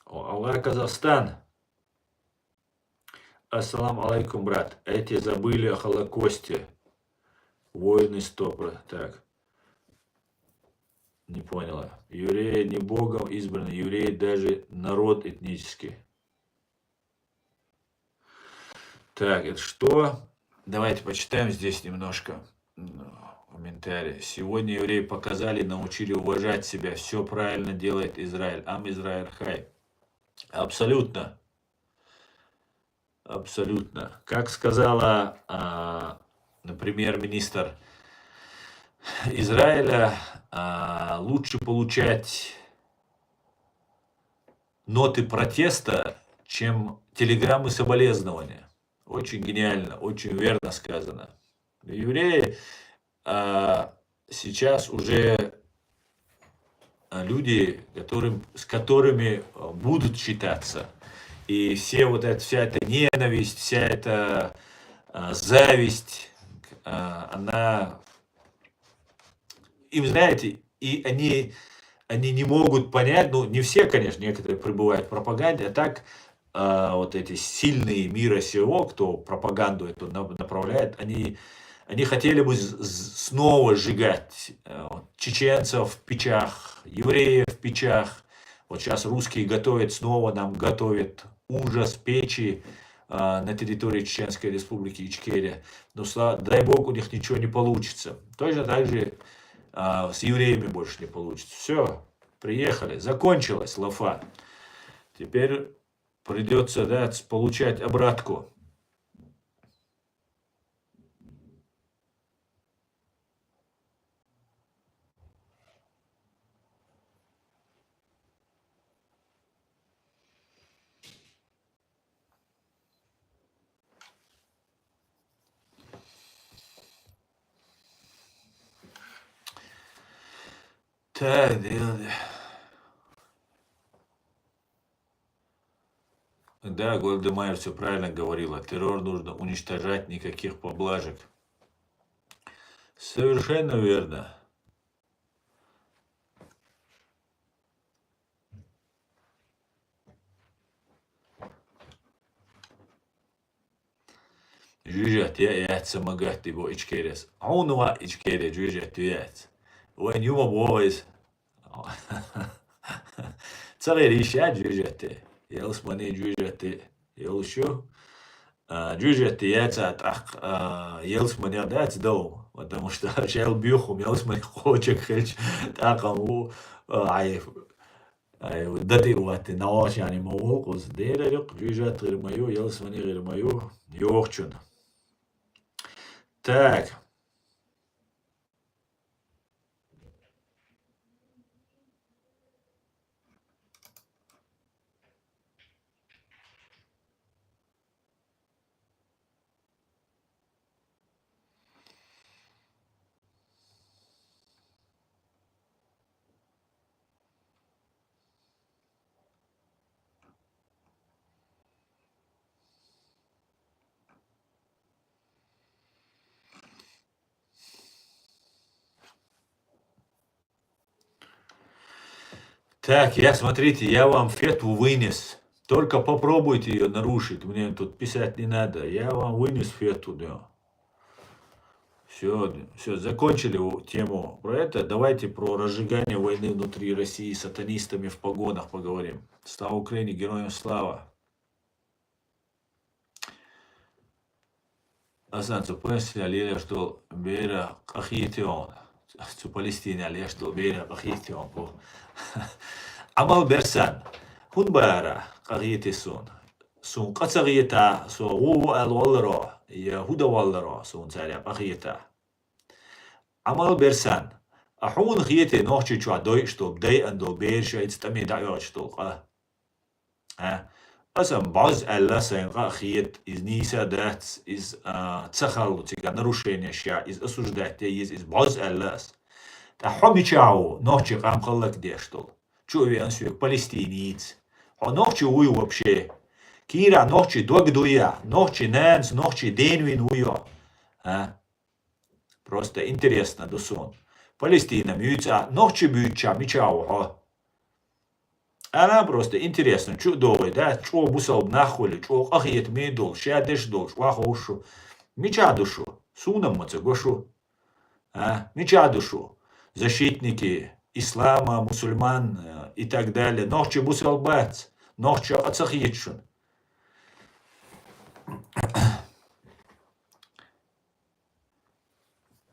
Аллах Казахстан. Ассаламу алейкум, брат. Эти забыли о Холокосте. Войны стопра. Так, не поняла. Евреи не Богом избраны. Евреи даже народ этнический. Так, это что? Давайте почитаем здесь немножко комментарии. Сегодня евреи показали, научили уважать себя. Все правильно делает Израиль. Ам Израиль хай. Абсолютно. Абсолютно. Как сказала, например, министр Израиля, лучше получать ноты протеста, чем телеграммы соболезнования. Очень гениально, очень верно сказано. Евреи сейчас уже люди, с которыми будут считаться. И вся эта ненависть, вся эта зависть, она им, знаете, и они не могут понять, ну, не все, конечно, некоторые пребывают в пропаганде, а так вот эти сильные мира сего, кто пропаганду эту направляет, они хотели бы снова сжигать чеченцев в печах, евреев в печах. Вот сейчас русские готовят, снова нам готовят ужас печи на территории Чеченской Республики Ичкерия. Но дай бог, у них ничего не получится. Точно так же с евреями больше не получится. Все, приехали, закончилась лафа. Теперь придется получать обратку. Так, да, Гольда Майер все правильно говорила. Террор нужно уничтожать, никаких поблажек. Совершенно верно. Jüjet jäätsä magahti bo içkeres. Aunua içkere jüjet jääts. When you were boys. Целый решать жюжеты. Елсмани жюжеты. Елшу. Жюжеты яйца елсмани отдать дом. Потому что шел бюхом елсмани хочет хельч. Такому дадирувати наошани мовокус. Дерерюк жюжет гирмаю. Елсмани гирмаю. Йохчун. Так. Так, смотрите, я вам фетву вынес. Только попробуйте ее нарушить. Мне тут писать не надо. Я вам вынес фетву, да. Все, закончили тему про это. Давайте про разжигание войны внутри России с сатанистами в погонах поговорим. Слава Украине, героям слава. Aslında zu Palästina что бера кахитион. Zu Palästina что бера кахитион. Amal bersan. Hun bara kahitison. Sun qatsagita so wu alwalro. Yahuda walro sun tsarya kahita. Amal bersan. Ahun khiyete nochi chwa doi что бдай андо берша ицтами дайо что. Asam baz alla sayınqa xiyet iz nisa dat iz тсахаллутика нарушение ща из осуждать из баз аллас. Та хомичау ночи камхаллак дештол. Чуви ансуек палестиниец. А ночи уй вообще. Кира ночи догдуя, ночи нэнс, ночи денвин уйо. Просто интересно до сон. Палестина, мюйца, ногчи бюча, мичао, она просто интересно, чудовый, да, чего бусал нахули, чего ахиет мейдол, шадеш дол, швахошу, меча душу, сунам мацагошу, меча душу, защитники ислама, мусульман и так далее, ногчи бусал бац, ногчи ацахиетшун.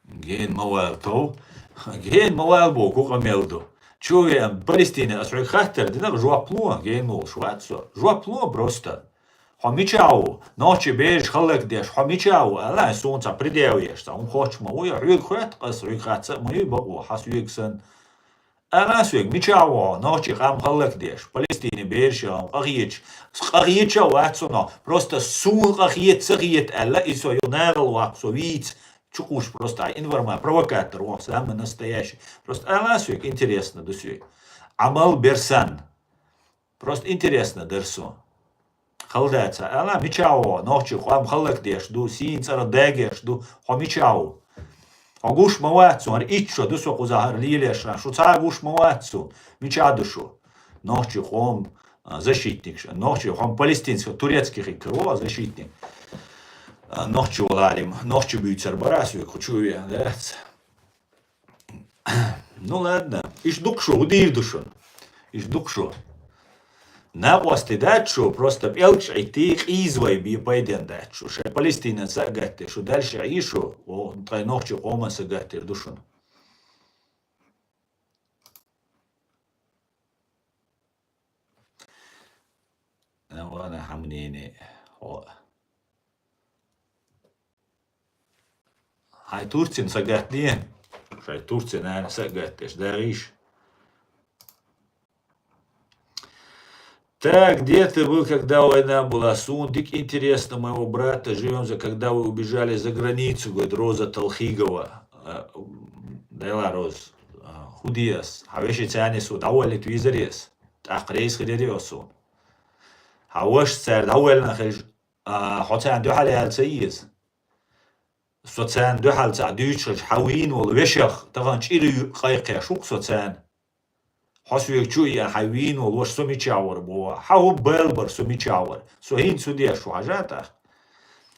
Ген мавал то, ген мавал боку камелду. Чуем, Палестина, асрой хаттер, динак жуаплуа, ген мол, швацо, жуаплуа просто. Хомичау, ночи бежь, халек деш, хомичау, ала солнца придеваешь, он хочет мою, рюк хат, асрой хатса, мою богу, хас юксан. Ала сюк, мичау, ночи хам халек деш, Палестина бежь, ахиеч, ахиеча вацуно, просто сул ахиет, сахиет, ала, и свою нерл ваксо, виц, чукуш просто, информация, провокатор, он самый настоящий. Просто аласюк интересно дусюк. Амал берсан. Просто интересно дерсу. Халдается. Ала мичао, ночи, хам халак деш, ду син цара дегеш, ду хомичао. Агуш мавацу, ар ичо, дусу кузахар лилеша, шуца агуш мавацу, мичадушу. Ночи хом защитник, ночи хом палестинский, турецкий хикро, защитник. Ночью ларим, ночью бьются барасю, хочу я, да. Ну ладно, иш дукшу, удир душон, иш дукшу. На ости дачу просто пелч айти извай би пойден дачу, ше Палестина сагатте, что дальше аишу, о трай ночью ома сагатте душон. Ладно, хамнини, о. Хай Турцин сагатнien. Шай Турцин, наверное, сагатеш, да риш. Так, где ты был, когда война была? Сундик, интересно, моего брата, живем за, когда вы убежали за границу, говорит Роза Талхигова. Дайла Роз, худиас, хавеши цянису, давали твизарес, так рейс хидериосу. Хаваш цар, давали нахель, хотян дюхали алцаиз. سوتسان دو حال تعديش حوين والوشخ طبعا شيري قايق شوك سوتسان حسو يكشوي حوين والوش سومي تشاور بوا حو بلبر سومي تشاور سو هين سوديا شو حاجاته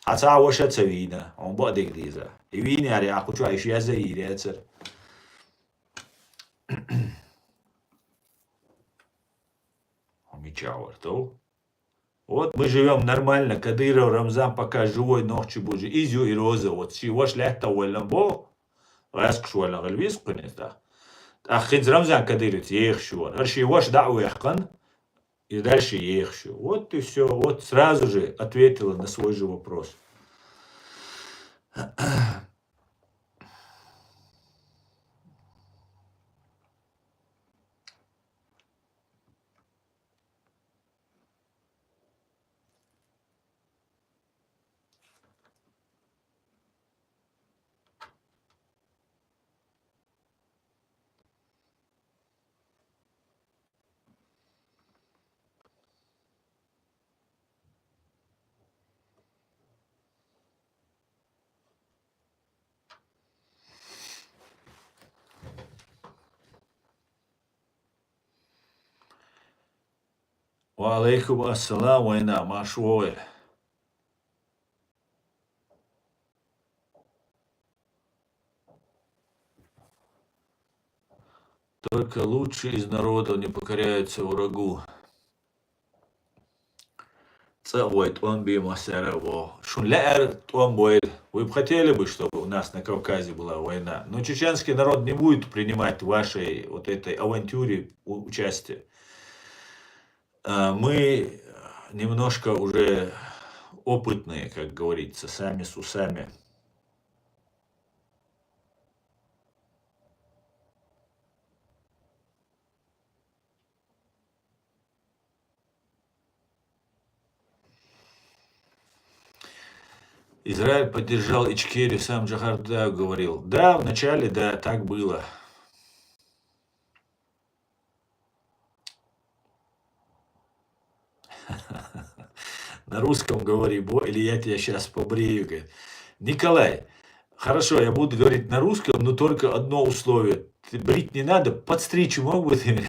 حتى وش تسوينا عم بعد انجليزا يوين يعني اخو شو ايش يزي يتر هم تشاور تو. Вот мы живем нормально, Кадыров, Рамзан пока живой, ночью бужи, Изю и Роза, вот чего лето уэллам бо, раск шуэллам галвиз пынета. Ахинз Рамзан Кадыров ех шуэр, арши ваш дау яхкан, и дальше ех шу. Вот и все, вот сразу же ответила на свой же вопрос. Валейкум ассалам, война, машуэль. Только лучшие из народов не покоряются врагу. Цавойт, он би масярово. Шунляр, он бойль. Вы бы хотели бы, чтобы у нас на Кавказе была война. Но чеченский народ не будет принимать в вашей вот этой авантюре участие. Мы немножко уже опытные, как говорится, сами с усами. Израиль поддержал Ичкерию, сам Джахарда говорил. Да, вначале, да, так было. На русском говори, или я тебя сейчас побрею. Николай, Хорошо, я буду говорить на русском, но только одно условие. Ты брить не надо, подстричь мог бы ты меня?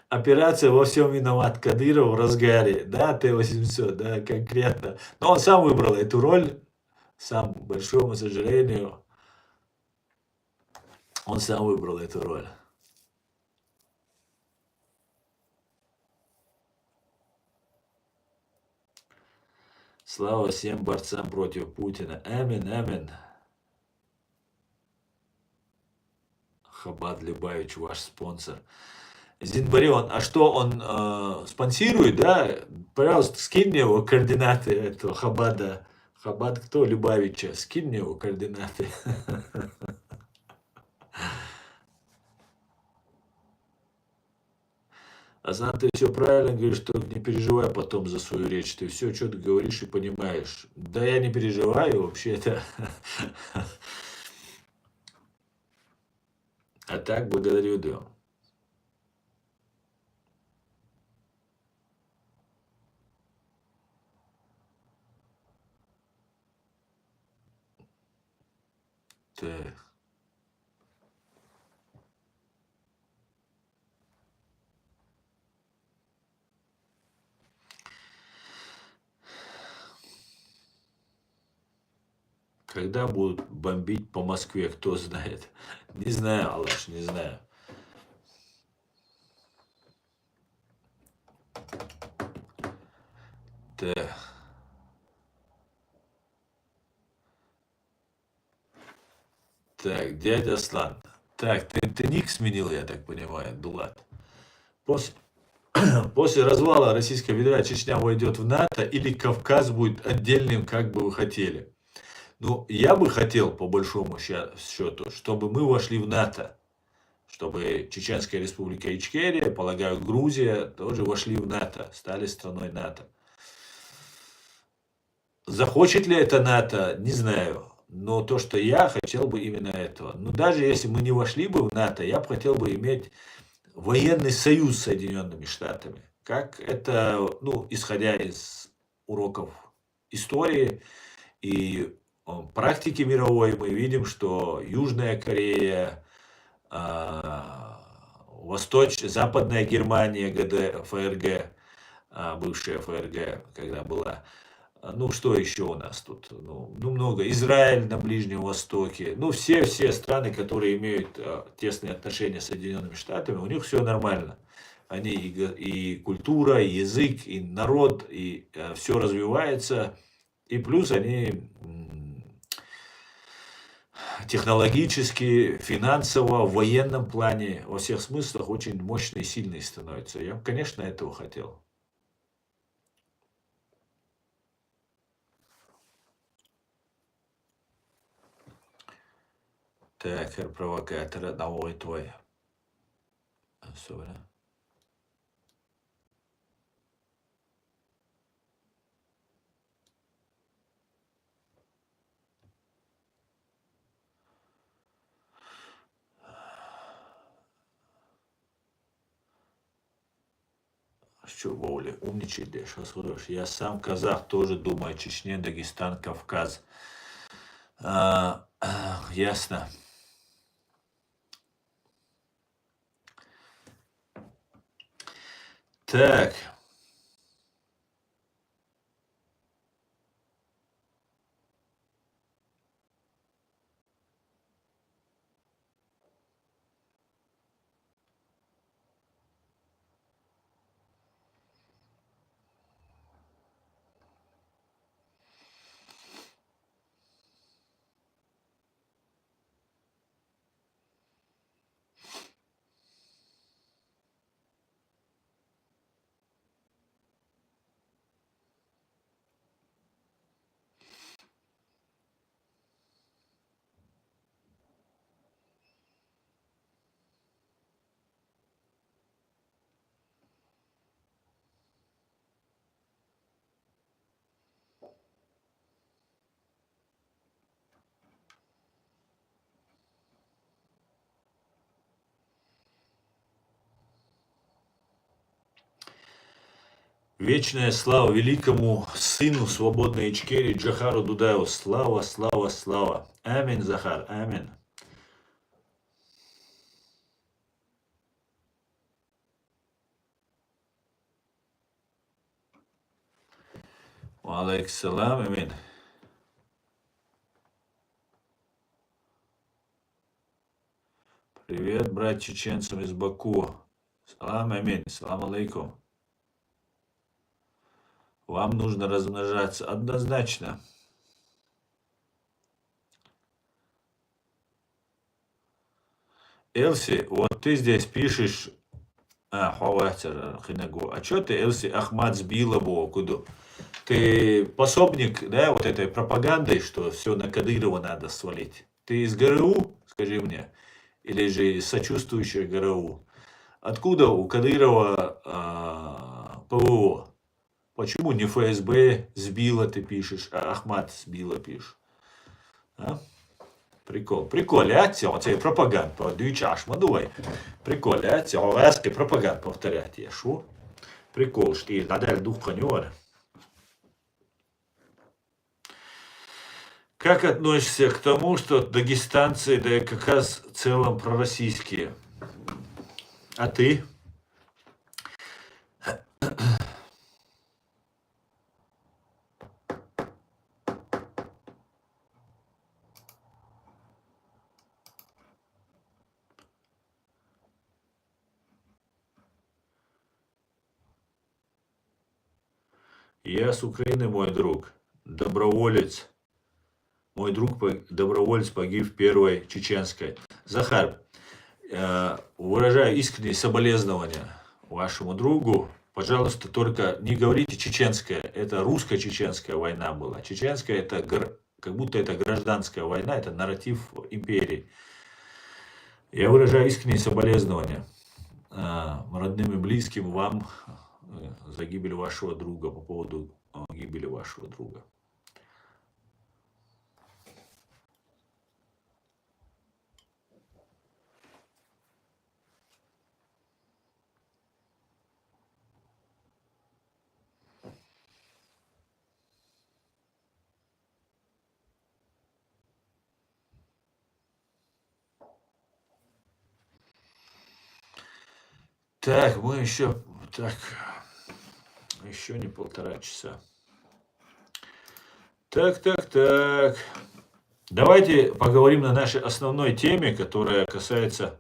Операция «Во всем виноват Кадыров» в разгаре, да, Т-800, да, конкретно. Но он сам выбрал эту роль, сам, к большому сожалению, он сам выбрал эту роль. Слава всем борцам против Путина. Амин, амин. Хабат Любавич, ваш спонсор. Зинбарион, а что он спонсирует, да? Пожалуйста, скинь мне его координаты этого Хабада. Хабад кто? Любавича. Скинь мне его координаты. Азан, ты все правильно говоришь, только не переживай потом за свою речь. Ты все что-то говоришь и понимаешь. Да я не переживаю вообще-то. А так, благодарю, да. Так. Когда будут бомбить по Москве, кто знает? Не знаю, Алаш, не знаю. Так, так, дядя Аслан. Так, ты ник сменил, я так понимаю, Дулат. После, после развала Российской Федерации Чечня войдет в НАТО или Кавказ будет отдельным, как бы вы хотели? Ну, я бы хотел, по большому счету, чтобы мы вошли в НАТО. Чтобы Чеченская республика Ичкерия, полагаю, Грузия тоже вошли в НАТО, стали страной НАТО. Захочет ли это НАТО, не знаю. Но то, что я хотел бы именно этого. Но даже если мы не вошли бы в НАТО, я бы хотел бы иметь военный союз с Соединенными Штатами. Как это, ну, исходя из уроков истории и практики мировой, мы видим, что Южная Корея, Западная Германия, ФРГ, бывшая ФРГ, когда была. Ну, что еще у нас тут? Ну, много. Израиль на Ближнем Востоке. Ну, все страны, которые имеют тесные отношения с Соединенными Штатами, у них все нормально. Они и культура, и язык, и народ, и все развивается. И плюс они технологически, финансово, в военном плане, во всех смыслах очень мощные и сильные становятся. Я бы, конечно, этого хотел. Так, провокатор, одного твой. Особенно. Что, Воля, умничай, да, сейчас хорош. Я сам казах, тоже думаю, Чечня, Дагестан, Кавказ. Ясно. Так. Вечная слава великому сыну свободной Ичкерии Джохару Дудаеву. Слава, слава, слава. Аминь, Захар, аминь. Алейкум салам, аминь. Привет, брат чеченцам из Баку. Салам, аминь, салам алейкум. Вам нужно размножаться однозначно. Элси, вот ты здесь пишешь, а что ты, Элси, Ахмад сбила куду? Ты пособник, да, вот этой пропагандой, что все на Кадырова надо свалить. Ты из ГРУ, скажи мне, или же сочувствующих ГРУ? Откуда у Кадырова ПВО? Почему не ФСБ сбила, ты пишешь, а Ахмад сбила пишешь? А? Прикол. Приколяться, оце пропаганда. Дивіться, аж мадуй. Приколяться, овески пропаганда повторяти. Що? Прикол, що ти надель дух конюр. Как относишься к тому, что дагестанцы, да и как раз в целом пророссийские? А ты? Я с Украины, мой друг, доброволец. Мой друг, доброволец, погиб в первой чеченской. Захар, выражаю искренние соболезнования вашему другу. Пожалуйста, только не говорите чеченская. Это русско-чеченская война была. Чеченская это как будто это гражданская война, это нарратив империи. Я выражаю искренние соболезнования родным и близким вам за гибель вашего друга, по поводу гибели вашего друга. Так, мы еще не 1,5 часа. Так. Давайте поговорим на нашей основной теме, которая касается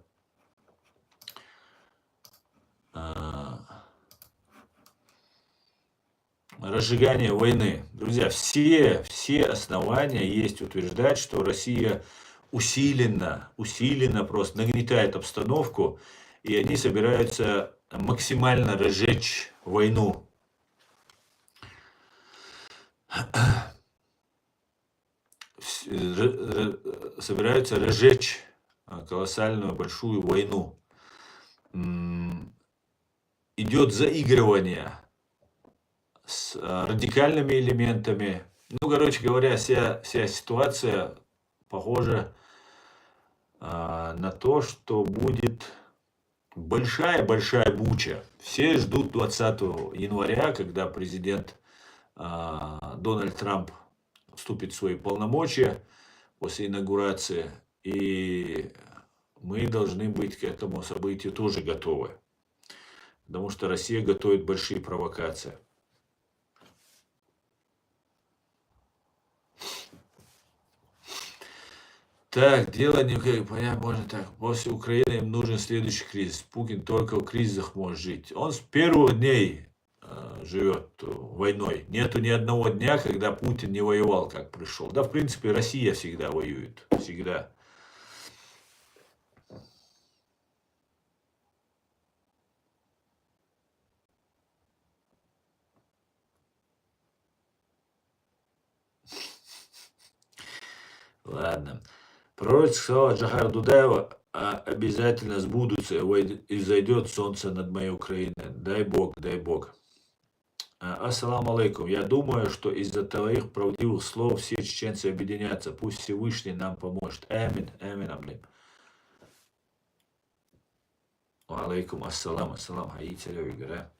разжигания войны. Друзья, все основания есть утверждать, что Россия усиленно просто нагнетает обстановку, и они собираются максимально разжечь войну. Собираются разжечь колоссальную большую войну. Идет заигрывание с радикальными элементами. Ну, короче говоря, вся ситуация похожа на то, что будет большая буча. Все ждут 20 января, когда президент Дональд Трамп вступит в свои полномочия после инаугурации. И мы должны быть к этому событию тоже готовы. Потому что Россия готовит большие провокации. Так, дело не понятно, можно так. После Украины им нужен следующий кризис. Путин только в кризисах может жить. Он с первых дней живет войной. Нету ни одного дня, когда Путин не воевал, как пришел. Да, в принципе, Россия всегда воюет. Всегда. Ладно. Пророческие слова Джохара Дудаева обязательно сбудутся, и взойдет солнце над моей Украиной. Дай Бог, дай Бог. Ассаламу алейкум. Я думаю, что из-за твоих правдивых слов все чеченцы объединятся. Пусть Всевышний нам поможет. Амин, амин, амин. Алейкум ассалам, ассалам. Хаи царёвик, да?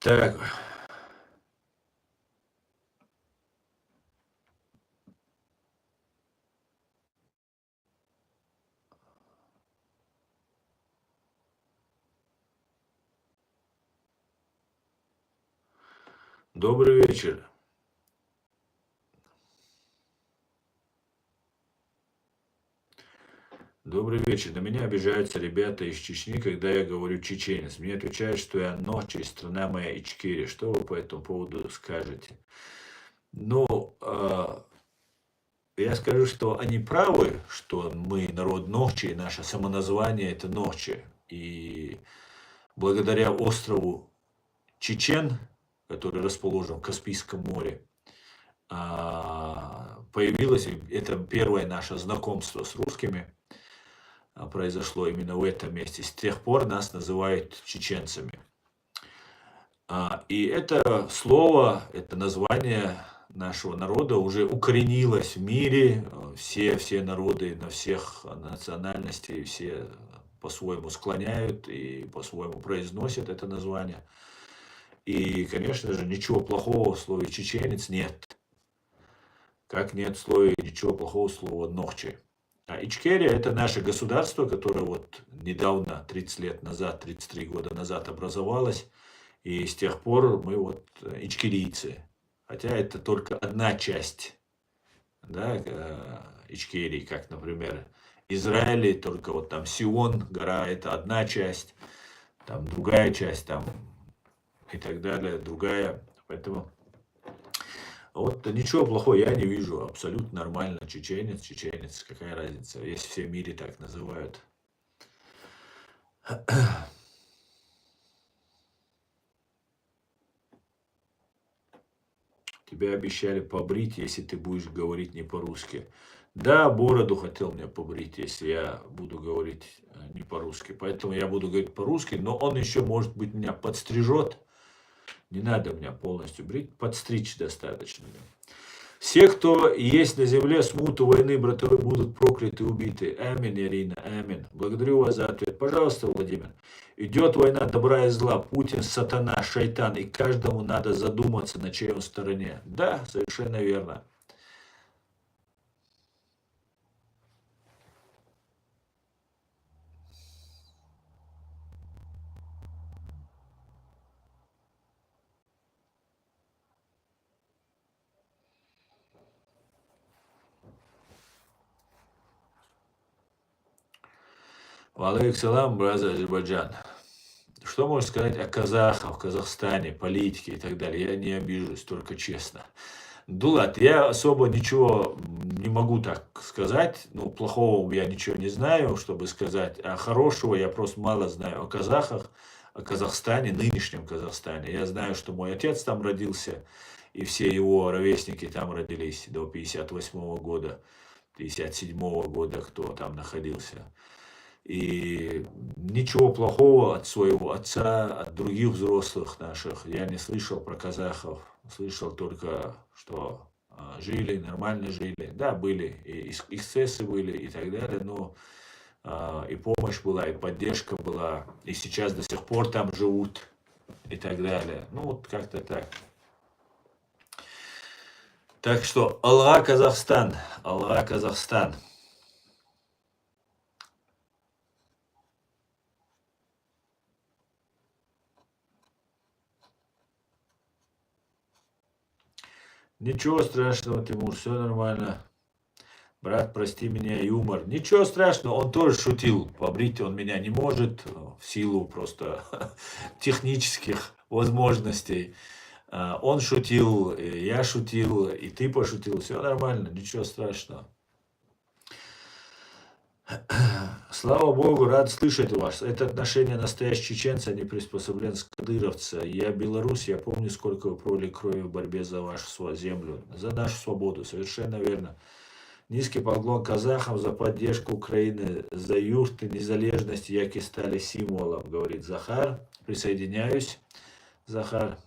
Так, добрый вечер. Добрый вечер. На меня обижаются ребята из Чечни, когда я говорю чеченец. Мне отвечают, что я ночь и страна моя Ичкерия. Что вы по этому поводу скажете? Ну, я скажу, что они правы, что мы народ Нохчи, и наше самоназвание это Нохчи. И благодаря острову Чечен, который расположен в Каспийском море, появилось это первое наше знакомство с русскими. Произошло именно в этом месте. С тех пор нас называют чеченцами. И это слово, это название нашего народа уже укоренилось в мире. Все народы на всех национальностей, все по-своему склоняют и по-своему произносят это название. И, конечно же, ничего плохого в слове чеченец нет. Как нет в слове ничего плохого слова нохчи. А Ичкерия это наше государство, которое вот недавно, 30 лет назад, 33 года назад образовалось. И с тех пор мы вот ичкерийцы. Хотя это только одна часть, да, Ичкерии, как, например, Израиле, только вот там Сион, гора, это одна часть, там другая часть, там и так далее, другая. Поэтому вот ничего плохого я не вижу, абсолютно нормально. Чеченец, какая разница, если все в мире так называют. Тебя обещали побрить, если ты будешь говорить не по-русски. Да, бороду хотел мне побрить, если я буду говорить не по-русски. Поэтому я буду говорить по-русски, но он еще, может быть, меня подстрижет. Не надо меня полностью брить, подстричь достаточно. Все, кто есть на земле, смуту войны, братовы, будут прокляты и убиты. Аминь, Ирина, аминь. Благодарю вас за ответ. Пожалуйста, Владимир. Идет война добра и зла. Путин, сатана, шайтан. И каждому надо задуматься, на чьей он стороне. Да, совершенно верно. Валейкум салам, брат Азербайджан. Что можно сказать о казахах в Казахстане, политике и так далее? Я не обижусь, только честно. Дулат, я особо ничего не могу так сказать. Ну, плохого я ничего не знаю, чтобы сказать. А хорошего я просто мало знаю о казахах, о Казахстане, нынешнем Казахстане. Я знаю, что мой отец там родился, и все его ровесники там родились до 58 года, 57 года, кто там находился. И ничего плохого от своего отца, от других взрослых наших я не слышал про казахов. Слышал только, что жили, нормально жили. Да, были и эксцессы были и так далее, но и помощь была, и поддержка была. И сейчас до сих пор там живут и так далее. Ну, вот как-то так. Так что Аллах Казахстан, Аллах Казахстан. Ничего страшного, Тимур, все нормально. Брат, прости меня, юмор. Ничего страшного, он тоже шутил. Побрить он меня не может в силу просто технических возможностей. Он шутил, я шутил, и ты пошутил. Все нормально, ничего страшного. Слава Богу, рад слышать вас. Это отношение настоящего чеченца, а не приспособленца кадыровца. Я Беларусь, я помню, сколько вы пролили крови в борьбе за вашу землю, за нашу свободу. Совершенно верно. Низкий поклон казахам за поддержку Украины, за юрты незалежности, які стали символом, говорит Захар. Присоединяюсь, Захар.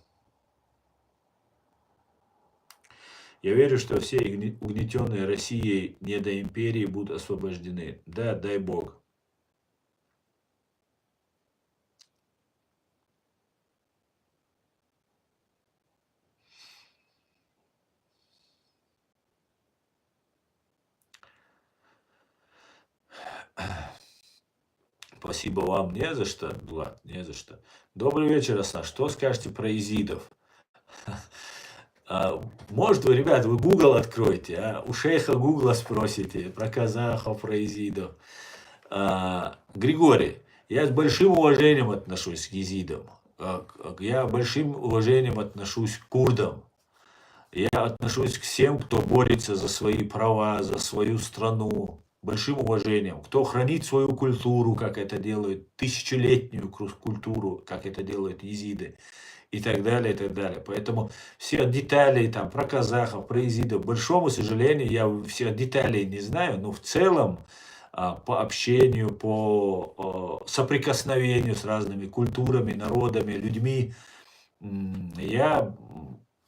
Я верю, что все угнетенные Россией недоимперии будут освобождены. Да, дай Бог. Спасибо вам. Не за что, Влад, не за что. Добрый вечер, Асна. Что скажете про езидов? Может, вы, ребят, вы Google откроете, у шейха Гугла спросите про казахов, про езидов. Григорий, я с большим уважением отношусь к езидам. Я большим уважением отношусь к курдам. Я отношусь к всем, кто борется за свои права, за свою страну. Большим уважением. Кто хранит свою культуру, как это делают, тысячелетнюю культуру, как это делают езиды. И так далее, и так далее. Поэтому все детали там про казахов, про езидов, к большому сожалению, я всех деталей не знаю, но в целом по общению, по соприкосновению с разными культурами, народами, людьми, я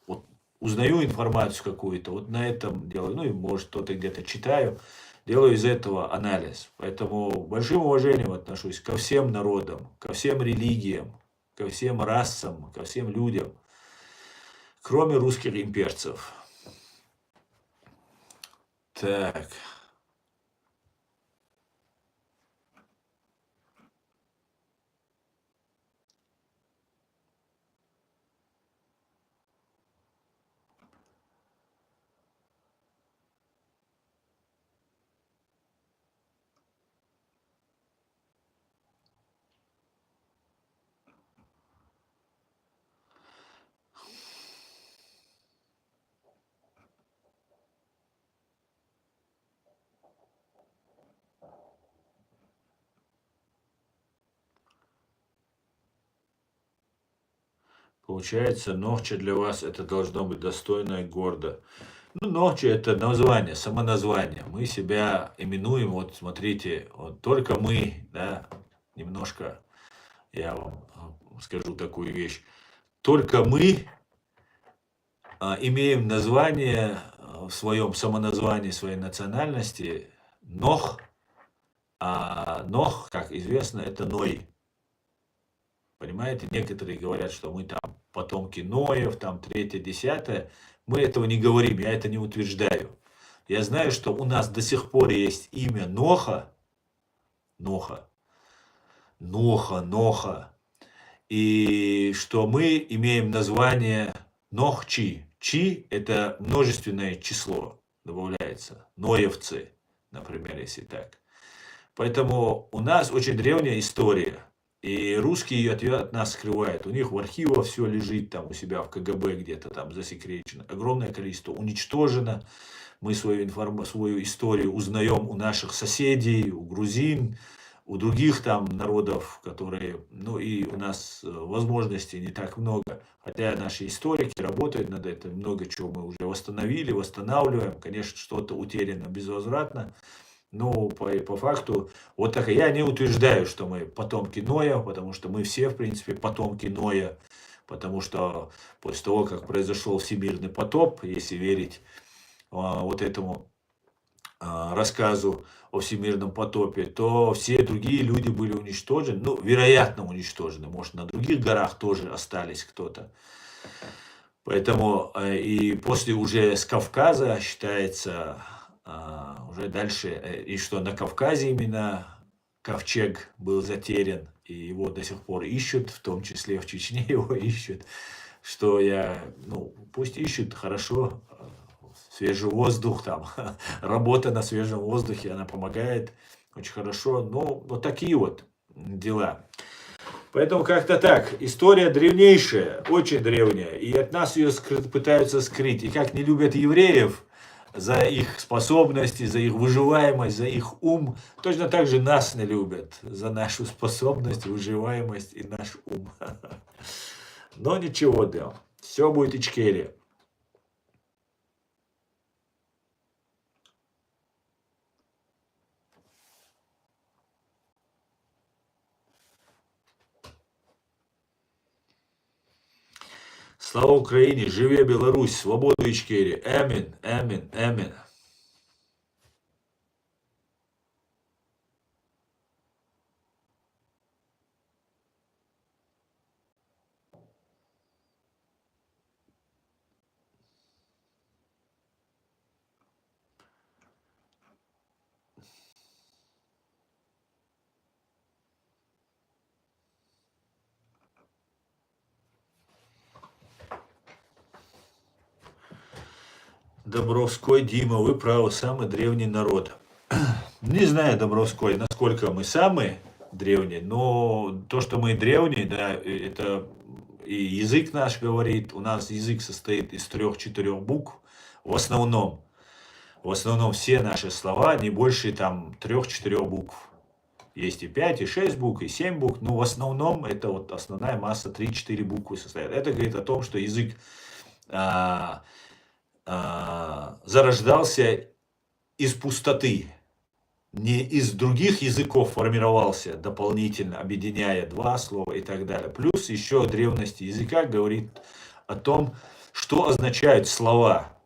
вот узнаю информацию какую-то, вот на этом делаю, ну и может кто-то где-то читаю, делаю из этого анализ. Поэтому большим уважением отношусь ко всем народам, ко всем религиям, ко всем расам, ко всем людям, кроме русских имперцев. Так. Получается, Нохча для вас это должно быть достойно и гордо. Ну, Нохча это название, самоназвание. Мы себя именуем, вот смотрите, вот только мы, да, немножко я вам скажу такую вещь. Только мы имеем название в своем самоназвании своей национальности Нох, а Нох, как известно, это Ной. Понимаете, некоторые говорят, что мы там потомки Ноев, там третье, десятое. Мы этого не говорим, я это не утверждаю. Я знаю, что у нас до сих пор есть имя Ноха, Ноха, Ноха, Ноха, и что мы имеем название Нохчи. Чи – это множественное число, добавляется, Ноевцы, например, если так. Поэтому у нас очень древняя история. И русские ее от нас скрывают. У них в архивах все лежит там у себя в КГБ где-то там засекречено. Огромное количество уничтожено. Мы свою историю узнаем у наших соседей, у грузин, у других там народов, которые, ну и у нас возможностей не так много. Хотя наши историки работают над этим, много чего мы уже восстановили, восстанавливаем. Конечно, что-то утеряно безвозвратно. Ну, по факту, вот так. Я не утверждаю, что мы потомки Ноя, потому что мы все, в принципе, потомки Ноя. Потому что после того, как произошел всемирный потоп, если верить вот этому рассказу о всемирном потопе, то все другие люди были уничтожены. Ну, вероятно, уничтожены. Может, на других горах тоже остались кто-то. Поэтому и после уже с Кавказа считается уже дальше, и что на Кавказе именно ковчег был затерян, и его до сих пор ищут, в том числе в Чечне его ищут, что ну, пусть ищут, хорошо, свежий воздух там, работа на свежем воздухе, она помогает очень хорошо, но вот такие вот дела. Поэтому как-то так. История древнейшая, очень древняя. И от нас ее пытаются скрыть. И как не любят евреев за их способности, за их выживаемость, за их ум, точно так же нас не любят за нашу способность, выживаемость и наш ум. Но ничего, да. Все будет Ичкерия. Слава Украине, живе Беларусь, свободу Ичкерии. Амин, амин, амин. Добровской Дима, вы правы, самый древний народ. Не знаю, Добровской, насколько мы самые древние, но то, что мы древние, да, это и язык наш говорит. У нас язык состоит из 3-4 букв в основном. В основном все наши слова не больше там 3-4 букв. Есть и 5, и 6 букв, и 7 букв, но в основном это вот основная масса 3-4 буквы состоит. Это говорит о том, что язык зарождался из пустоты, не из других языков формировался дополнительно, объединяя два слова и так далее. Плюс еще древность языка говорит о том, что означают слова.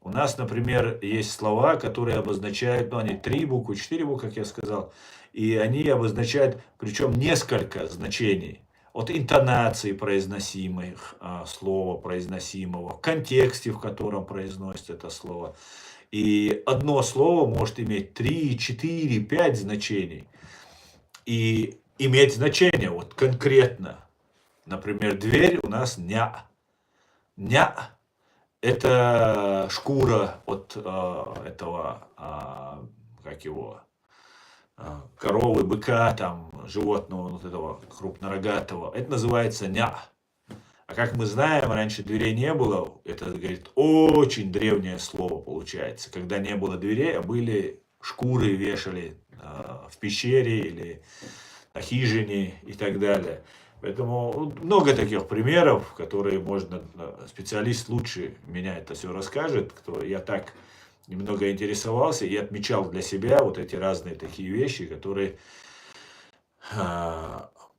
У нас, например, есть слова, которые обозначают, ну, они 3 буквы, 4 буквы, как я сказал, и они обозначают, причем несколько значений. От интонации произносимых слова, произносимого, в контексте, в котором произносится это слово. И одно слово может иметь 3, 4, 5 значений. И иметь значение вот конкретно. Например, дверь у нас ня. Ня – это шкура от этого, как его, коровы, быка, там, животного, вот этого крупнорогатого. Это называется ня. А как мы знаем, раньше дверей не было. Это, говорит, очень древнее слово получается. Когда не было дверей, а были шкуры вешали в пещере или на хижине и так далее. Поэтому много таких примеров, которые можно, специалист лучше меня это все расскажет, кто я так немного интересовался и отмечал для себя вот эти разные такие вещи, которые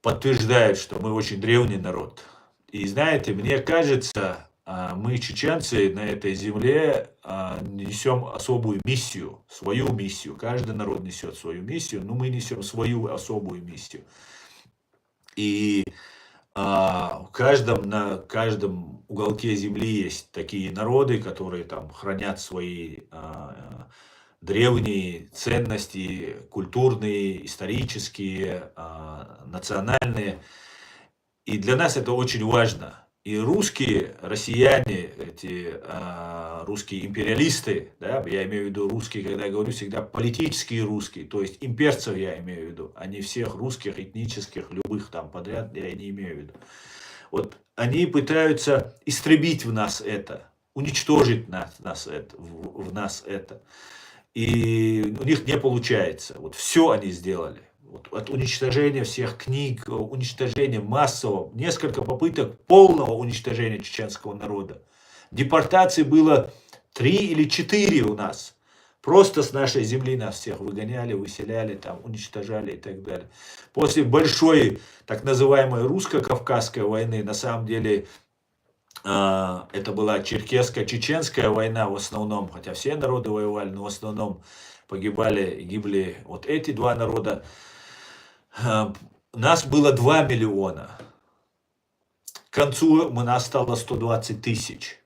подтверждают, что мы очень древний народ. И знаете, мне кажется, мы, чеченцы, на этой земле несем особую миссию, свою миссию. Каждый народ несет свою миссию, но мы несем свою особую миссию. И на каждом уголке земли есть такие народы, которые там хранят свои древние ценности, культурные, исторические, национальные. И для нас это очень важно. И русские, россияне, эти русские империалисты, да, я имею в виду русские, когда я говорю, всегда политические русские, то есть имперцев я имею в виду, а не всех русских, этнических, любых там подряд, я не имею в виду. Вот они пытаются истребить в нас это, уничтожить в нас это. И у них не получается. Вот все они сделали. Вот от уничтожения всех книг, уничтожения массового, несколько попыток полного уничтожения чеченского народа. Депортаций было 3 или 4 у нас. Просто с нашей земли нас всех выгоняли, выселяли, там, уничтожали и так далее. После большой так называемой русско-кавказской войны, на самом деле, это была черкесско-чеченская война в основном, хотя все народы воевали, но в основном гибли вот эти два народа. Нас было 2 миллиона. К концу нас стало 120 тысяч.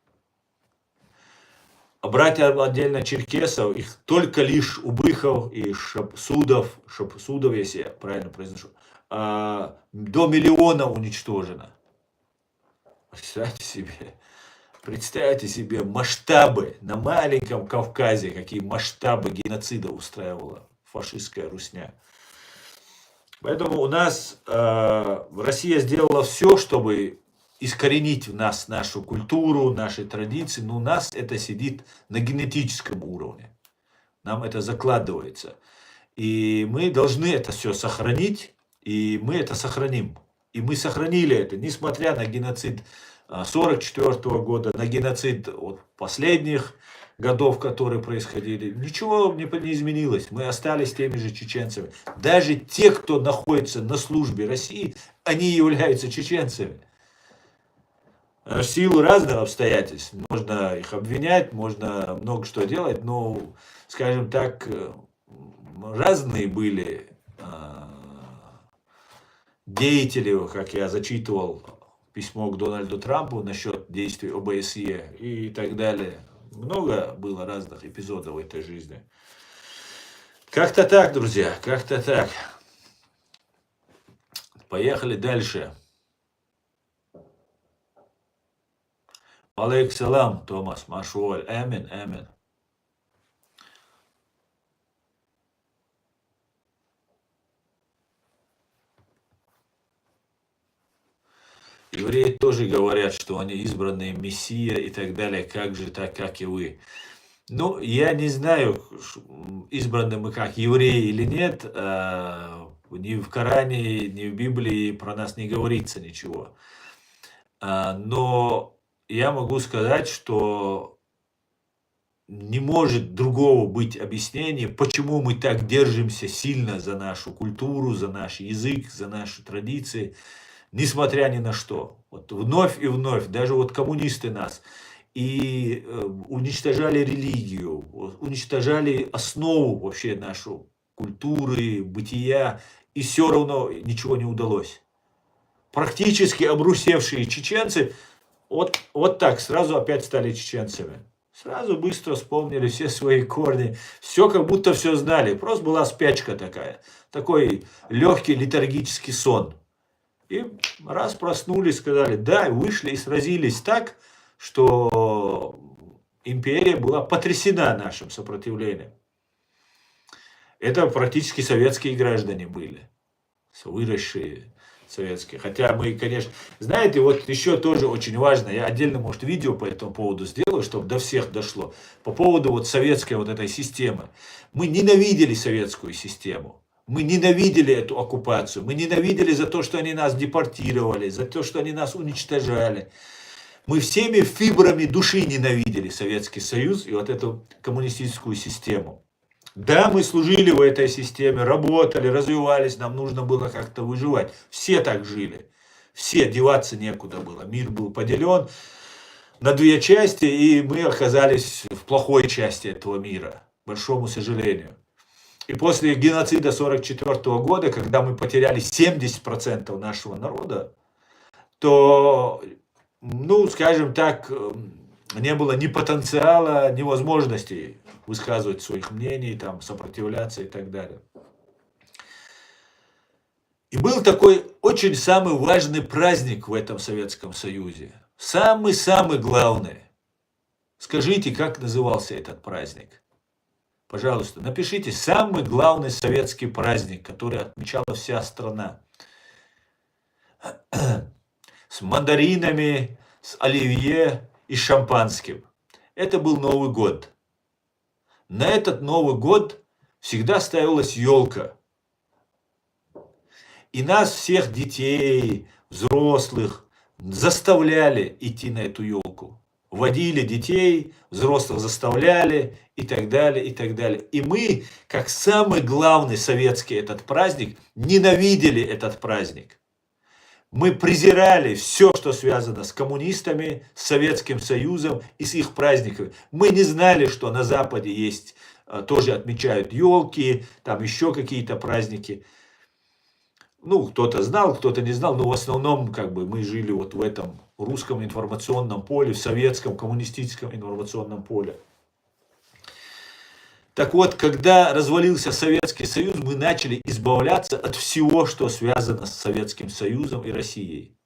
А брать отдельно черкесов, их только лишь убыхов и шапсудов, если я правильно произношу, до миллиона уничтожено. Представьте себе масштабы на маленьком Кавказе, какие масштабы геноцида устраивала фашистская русня. Поэтому у нас Россия сделала все, чтобы искоренить в нас нашу культуру, наши традиции, но у нас это сидит на генетическом уровне. Нам это закладывается. И мы должны это все сохранить, и мы это сохраним. И мы сохранили это, несмотря на геноцид 1944 года, на геноцид от последних годов, которые происходили. Ничего не изменилось. Мы остались теми же чеченцами. Даже те, кто находится на службе России, они являются чеченцами. В силу разных обстоятельств. Можно их обвинять, можно много что делать, но, скажем так, разные были деятели, как я зачитывал письмо к Дональду Трампу насчет действий ОБСЕ и так далее. Много было разных эпизодов в этой жизни. Как-то так, друзья, как-то так. Поехали дальше. Алейк салам, Томас, Машуаль. Амин, амин. Евреи тоже говорят, что они избранные Мессия и так далее. Как же так, как и вы? Ну, я не знаю, избраны мы как евреи или нет. Ни в Коране, ни в Библии про нас не говорится ничего. Но я могу сказать, что не может другого быть объяснения, почему мы так держимся сильно за нашу культуру, за наш язык, за наши традиции, несмотря ни на что. Вот вновь и вновь, даже вот коммунисты нас и уничтожали религию, уничтожали основу вообще нашу культуры, бытия, и все равно ничего не удалось. Практически обрусевшие чеченцы вот так сразу опять стали чеченцами. Сразу быстро вспомнили все свои корни. Все как будто все знали. Просто была спячка такая. Такой легкий летаргический сон. И раз проснулись, сказали, да, вышли и сразились так, что империя была потрясена нашим сопротивлением. Это практически советские граждане были, выросшие советские. Хотя мы, конечно, знаете, вот еще тоже очень важно, я отдельно, может, видео по этому поводу сделаю, чтобы до всех дошло, по поводу вот советской вот этой системы. Мы ненавидели советскую систему. Мы ненавидели эту оккупацию, мы ненавидели за то, что они нас депортировали, за то, что они нас уничтожали. Мы всеми фибрами души ненавидели Советский Союз и вот эту коммунистическую систему. Да, мы служили в этой системе, работали, развивались, нам нужно было как-то выживать. Все так жили, все, деваться некуда было. Мир был поделен на две части, и мы оказались в плохой части этого мира, к большому сожалению. И после геноцида 1944 года, когда мы потеряли 70% нашего народа, то, ну, скажем так, не было ни потенциала, ни возможностей высказывать своих мнений, там, сопротивляться и так далее. И был такой очень самый важный праздник в этом Советском Союзе. Самый-самый главный. Скажите, как назывался этот праздник? Пожалуйста, напишите самый главный советский праздник, который отмечала вся страна. С мандаринами, с оливье и шампанским. Это был Новый год. На этот Новый год всегда ставилась елка. И нас, всех детей, взрослых, заставляли идти на эту елку. Водили детей, взрослых заставляли и так далее, и так далее. И мы, как самый главный советский этот праздник, ненавидели этот праздник. Мы презирали все, что связано с коммунистами, с Советским Союзом и с их праздниками. Мы не знали, что на Западе есть, тоже отмечают елки, там еще какие-то праздники. Ну, кто-то знал, кто-то не знал, но в основном как бы мы жили вот в этом русском информационном поле, в советском коммунистическом информационном поле. Так вот, когда развалился Советский Союз, мы начали избавляться от всего, что связано с Советским Союзом и Россией.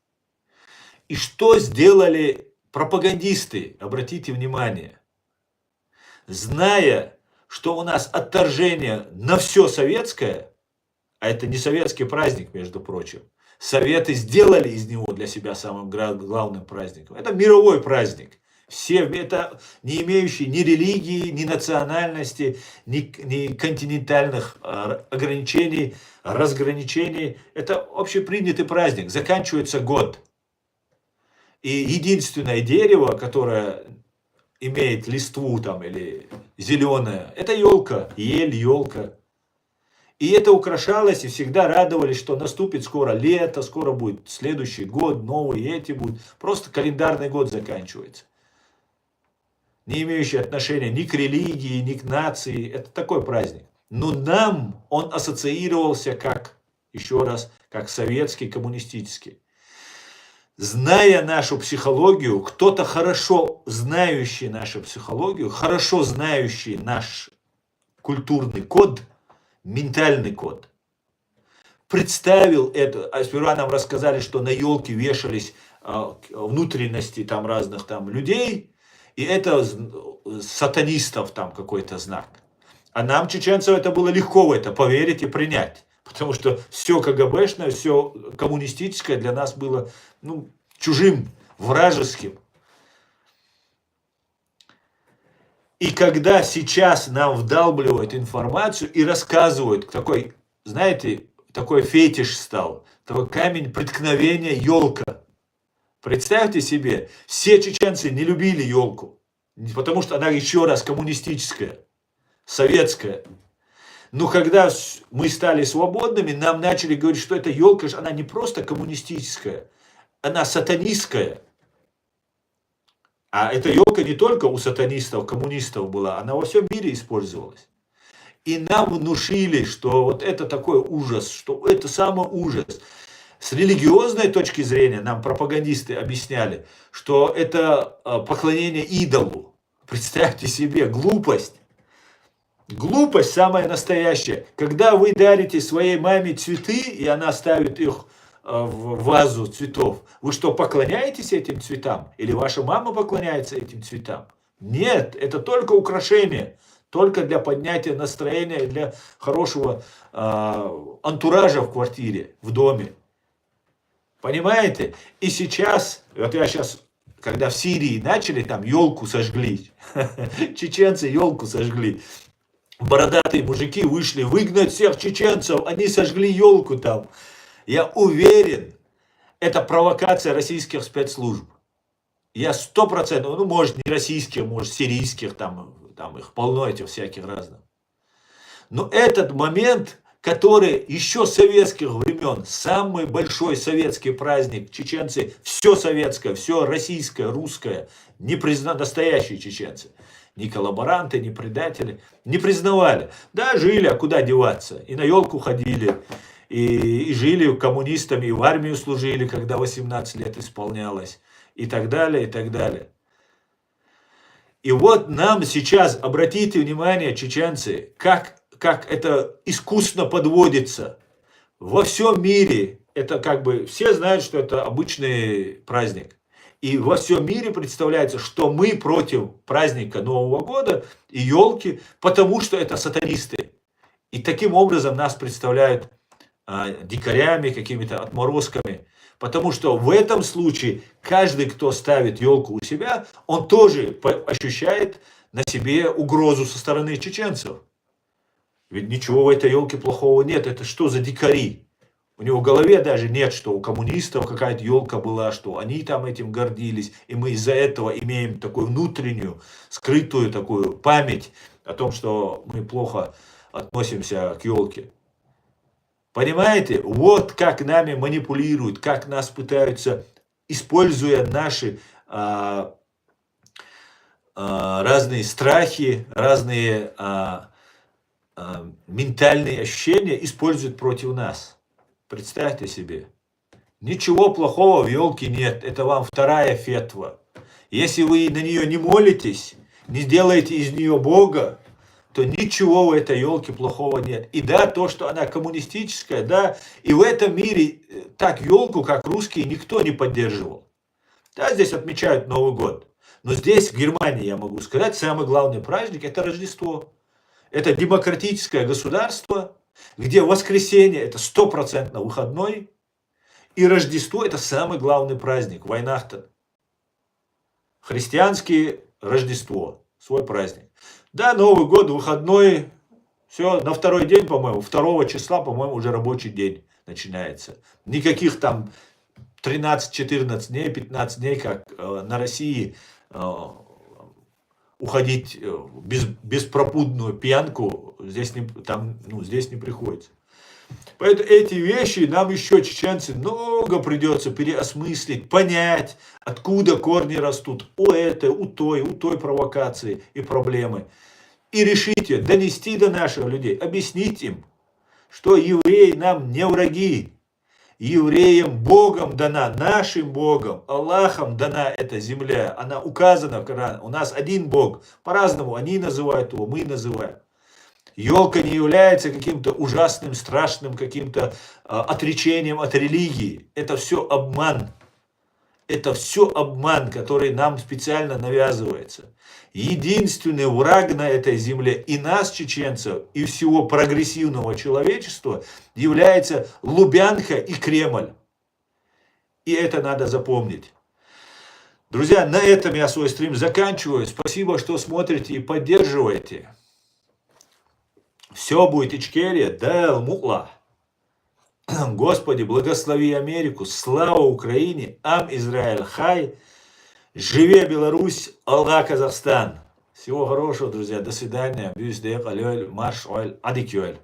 И что сделали пропагандисты? Обратите внимание. Зная, что у нас отторжение на все советское, а это не советский праздник, между прочим, Советы сделали из него для себя самым главным праздником. Это мировой праздник. Все, это не имеющие ни религии, ни национальности, ни континентальных ограничений, разграничений. Это общепринятый праздник. Заканчивается год. И единственное дерево, которое имеет листву там или зеленое, это елка, ель, елка. И это украшалось, и всегда радовались, что наступит скоро лето, скоро будет следующий год, новый, и эти будут. Просто календарный год заканчивается. Не имеющий отношения ни к религии, ни к нации. Это такой праздник. Но нам он ассоциировался как, еще раз, как советский, коммунистический. Зная нашу психологию, кто-то хорошо знающий нашу психологию, хорошо знающий наш культурный код, ментальный код, представил это. Сперва нам рассказали, что на елке вешались внутренности там разных там людей, и это сатанистов там какой-то знак. А нам, чеченцам, это было легко в это поверить и принять. Потому что все КГБшное, все коммунистическое для нас было чужим, вражеским. И когда сейчас нам вдалбливают информацию и рассказывают, такой, знаете, такой фетиш стал, такой камень преткновения елка. Представьте себе, все чеченцы не любили елку, потому что она еще раз коммунистическая, советская. Но когда мы стали свободными, нам начали говорить, что эта елка, она не просто коммунистическая, она сатанистская. А эта елка не только у сатанистов, коммунистов была, она во всем мире использовалась. И нам внушили, что вот это такой ужас, что это самый ужас. С религиозной точки зрения нам пропагандисты объясняли, что это поклонение идолу. Представьте себе, глупость. Глупость самая настоящая. Когда вы дарите своей маме цветы, и она ставит их в вазу цветов, вы что, поклоняетесь этим цветам? Или ваша мама поклоняется этим цветам? Нет, это только украшение. Только для поднятия настроения, для хорошего антуража в квартире, в доме. Понимаете? И сейчас, вот я сейчас, когда в Сирии начали, там елку сожгли, чеченцы елку сожгли, бородатые мужики вышли выгнать всех чеченцев, они сожгли елку там. Я уверен, это провокация российских спецслужб. Я 100%, может не российских, может сирийских, там их полно этих всяких разных. Но этот момент, который еще с советских времен, самый большой советский праздник, чеченцы, все советское, все российское, русское, настоящие чеченцы, ни коллаборанты, ни предатели, не признавали. Да, жили, а куда деваться? И на елку ходили, и жили коммунистами, и в армию служили, когда 18 лет исполнялось, и так далее, и так далее. И вот нам сейчас, обратите внимание, чеченцы, как это искусно подводится. Во всем мире, это все знают, что это обычный праздник. И во всем мире представляется, что мы против праздника Нового года и елки, потому что это сатанисты. И таким образом нас представляют дикарями, какими-то отморозками. Потому что в этом случае каждый, кто ставит елку у себя, он тоже ощущает на себе угрозу со стороны чеченцев. Ведь ничего в этой елке плохого нет. Это что за дикари? У него в голове даже нет, что у коммунистов какая-то елка была, что они там этим гордились. И мы из-за этого имеем такую внутреннюю, скрытую такую память о том, что мы плохо относимся к елке. Понимаете? Вот как нами манипулируют, как нас пытаются, используя наши разные страхи, разные ментальные ощущения, используют против нас. Представьте себе. Ничего плохого в елке нет. Это вам вторая фетва. Если вы на нее не молитесь, не делаете из нее Бога, то ничего в этой елке плохого нет. И да, то, что она коммунистическая, да, и в этом мире так елку, как русские, никто не поддерживал. Да, здесь отмечают Новый год. Но здесь, в Германии, я могу сказать, самый главный праздник – это Рождество. Это демократическое государство, где воскресенье – это 100% выходной, и Рождество – это самый главный праздник, Weihnachten. Христианское Рождество, свой праздник. Да, Новый год, выходной, все, на второй день, по-моему, 2 числа, по-моему, уже рабочий день начинается. Никаких там 13-14 дней, 15 дней, как на России, уходить в беспропутную пьянку, здесь не приходится. Поэтому эти вещи нам еще, чеченцы, много придется переосмыслить, понять, откуда корни растут у этой, у той провокации и проблемы. И решить ее, донести до наших людей, объяснить им, что евреи нам не враги. Евреям Богом дана, нашим Богом, Аллахом дана эта земля. Она указана в Коране. У нас один Бог. По-разному они называют его, мы называем. Елка не является каким-то ужасным, страшным, каким-то отречением от религии. Это все обман. Это все обман, который нам специально навязывается. Единственный враг на этой земле и нас, чеченцев, и всего прогрессивного человечества является Лубянка и Кремль. И это надо запомнить. Друзья, на этом я свой стрим заканчиваю. Спасибо, что смотрите и поддерживаете. Все будет Ичкерия, да, мукла. Господи, благослови Америку, слава Украине, ам Израиль хай, живе Беларусь, Алга Казахстан. Всего хорошего, друзья, до свидания. Бюздек, алёль, марш, оль, адикюэль.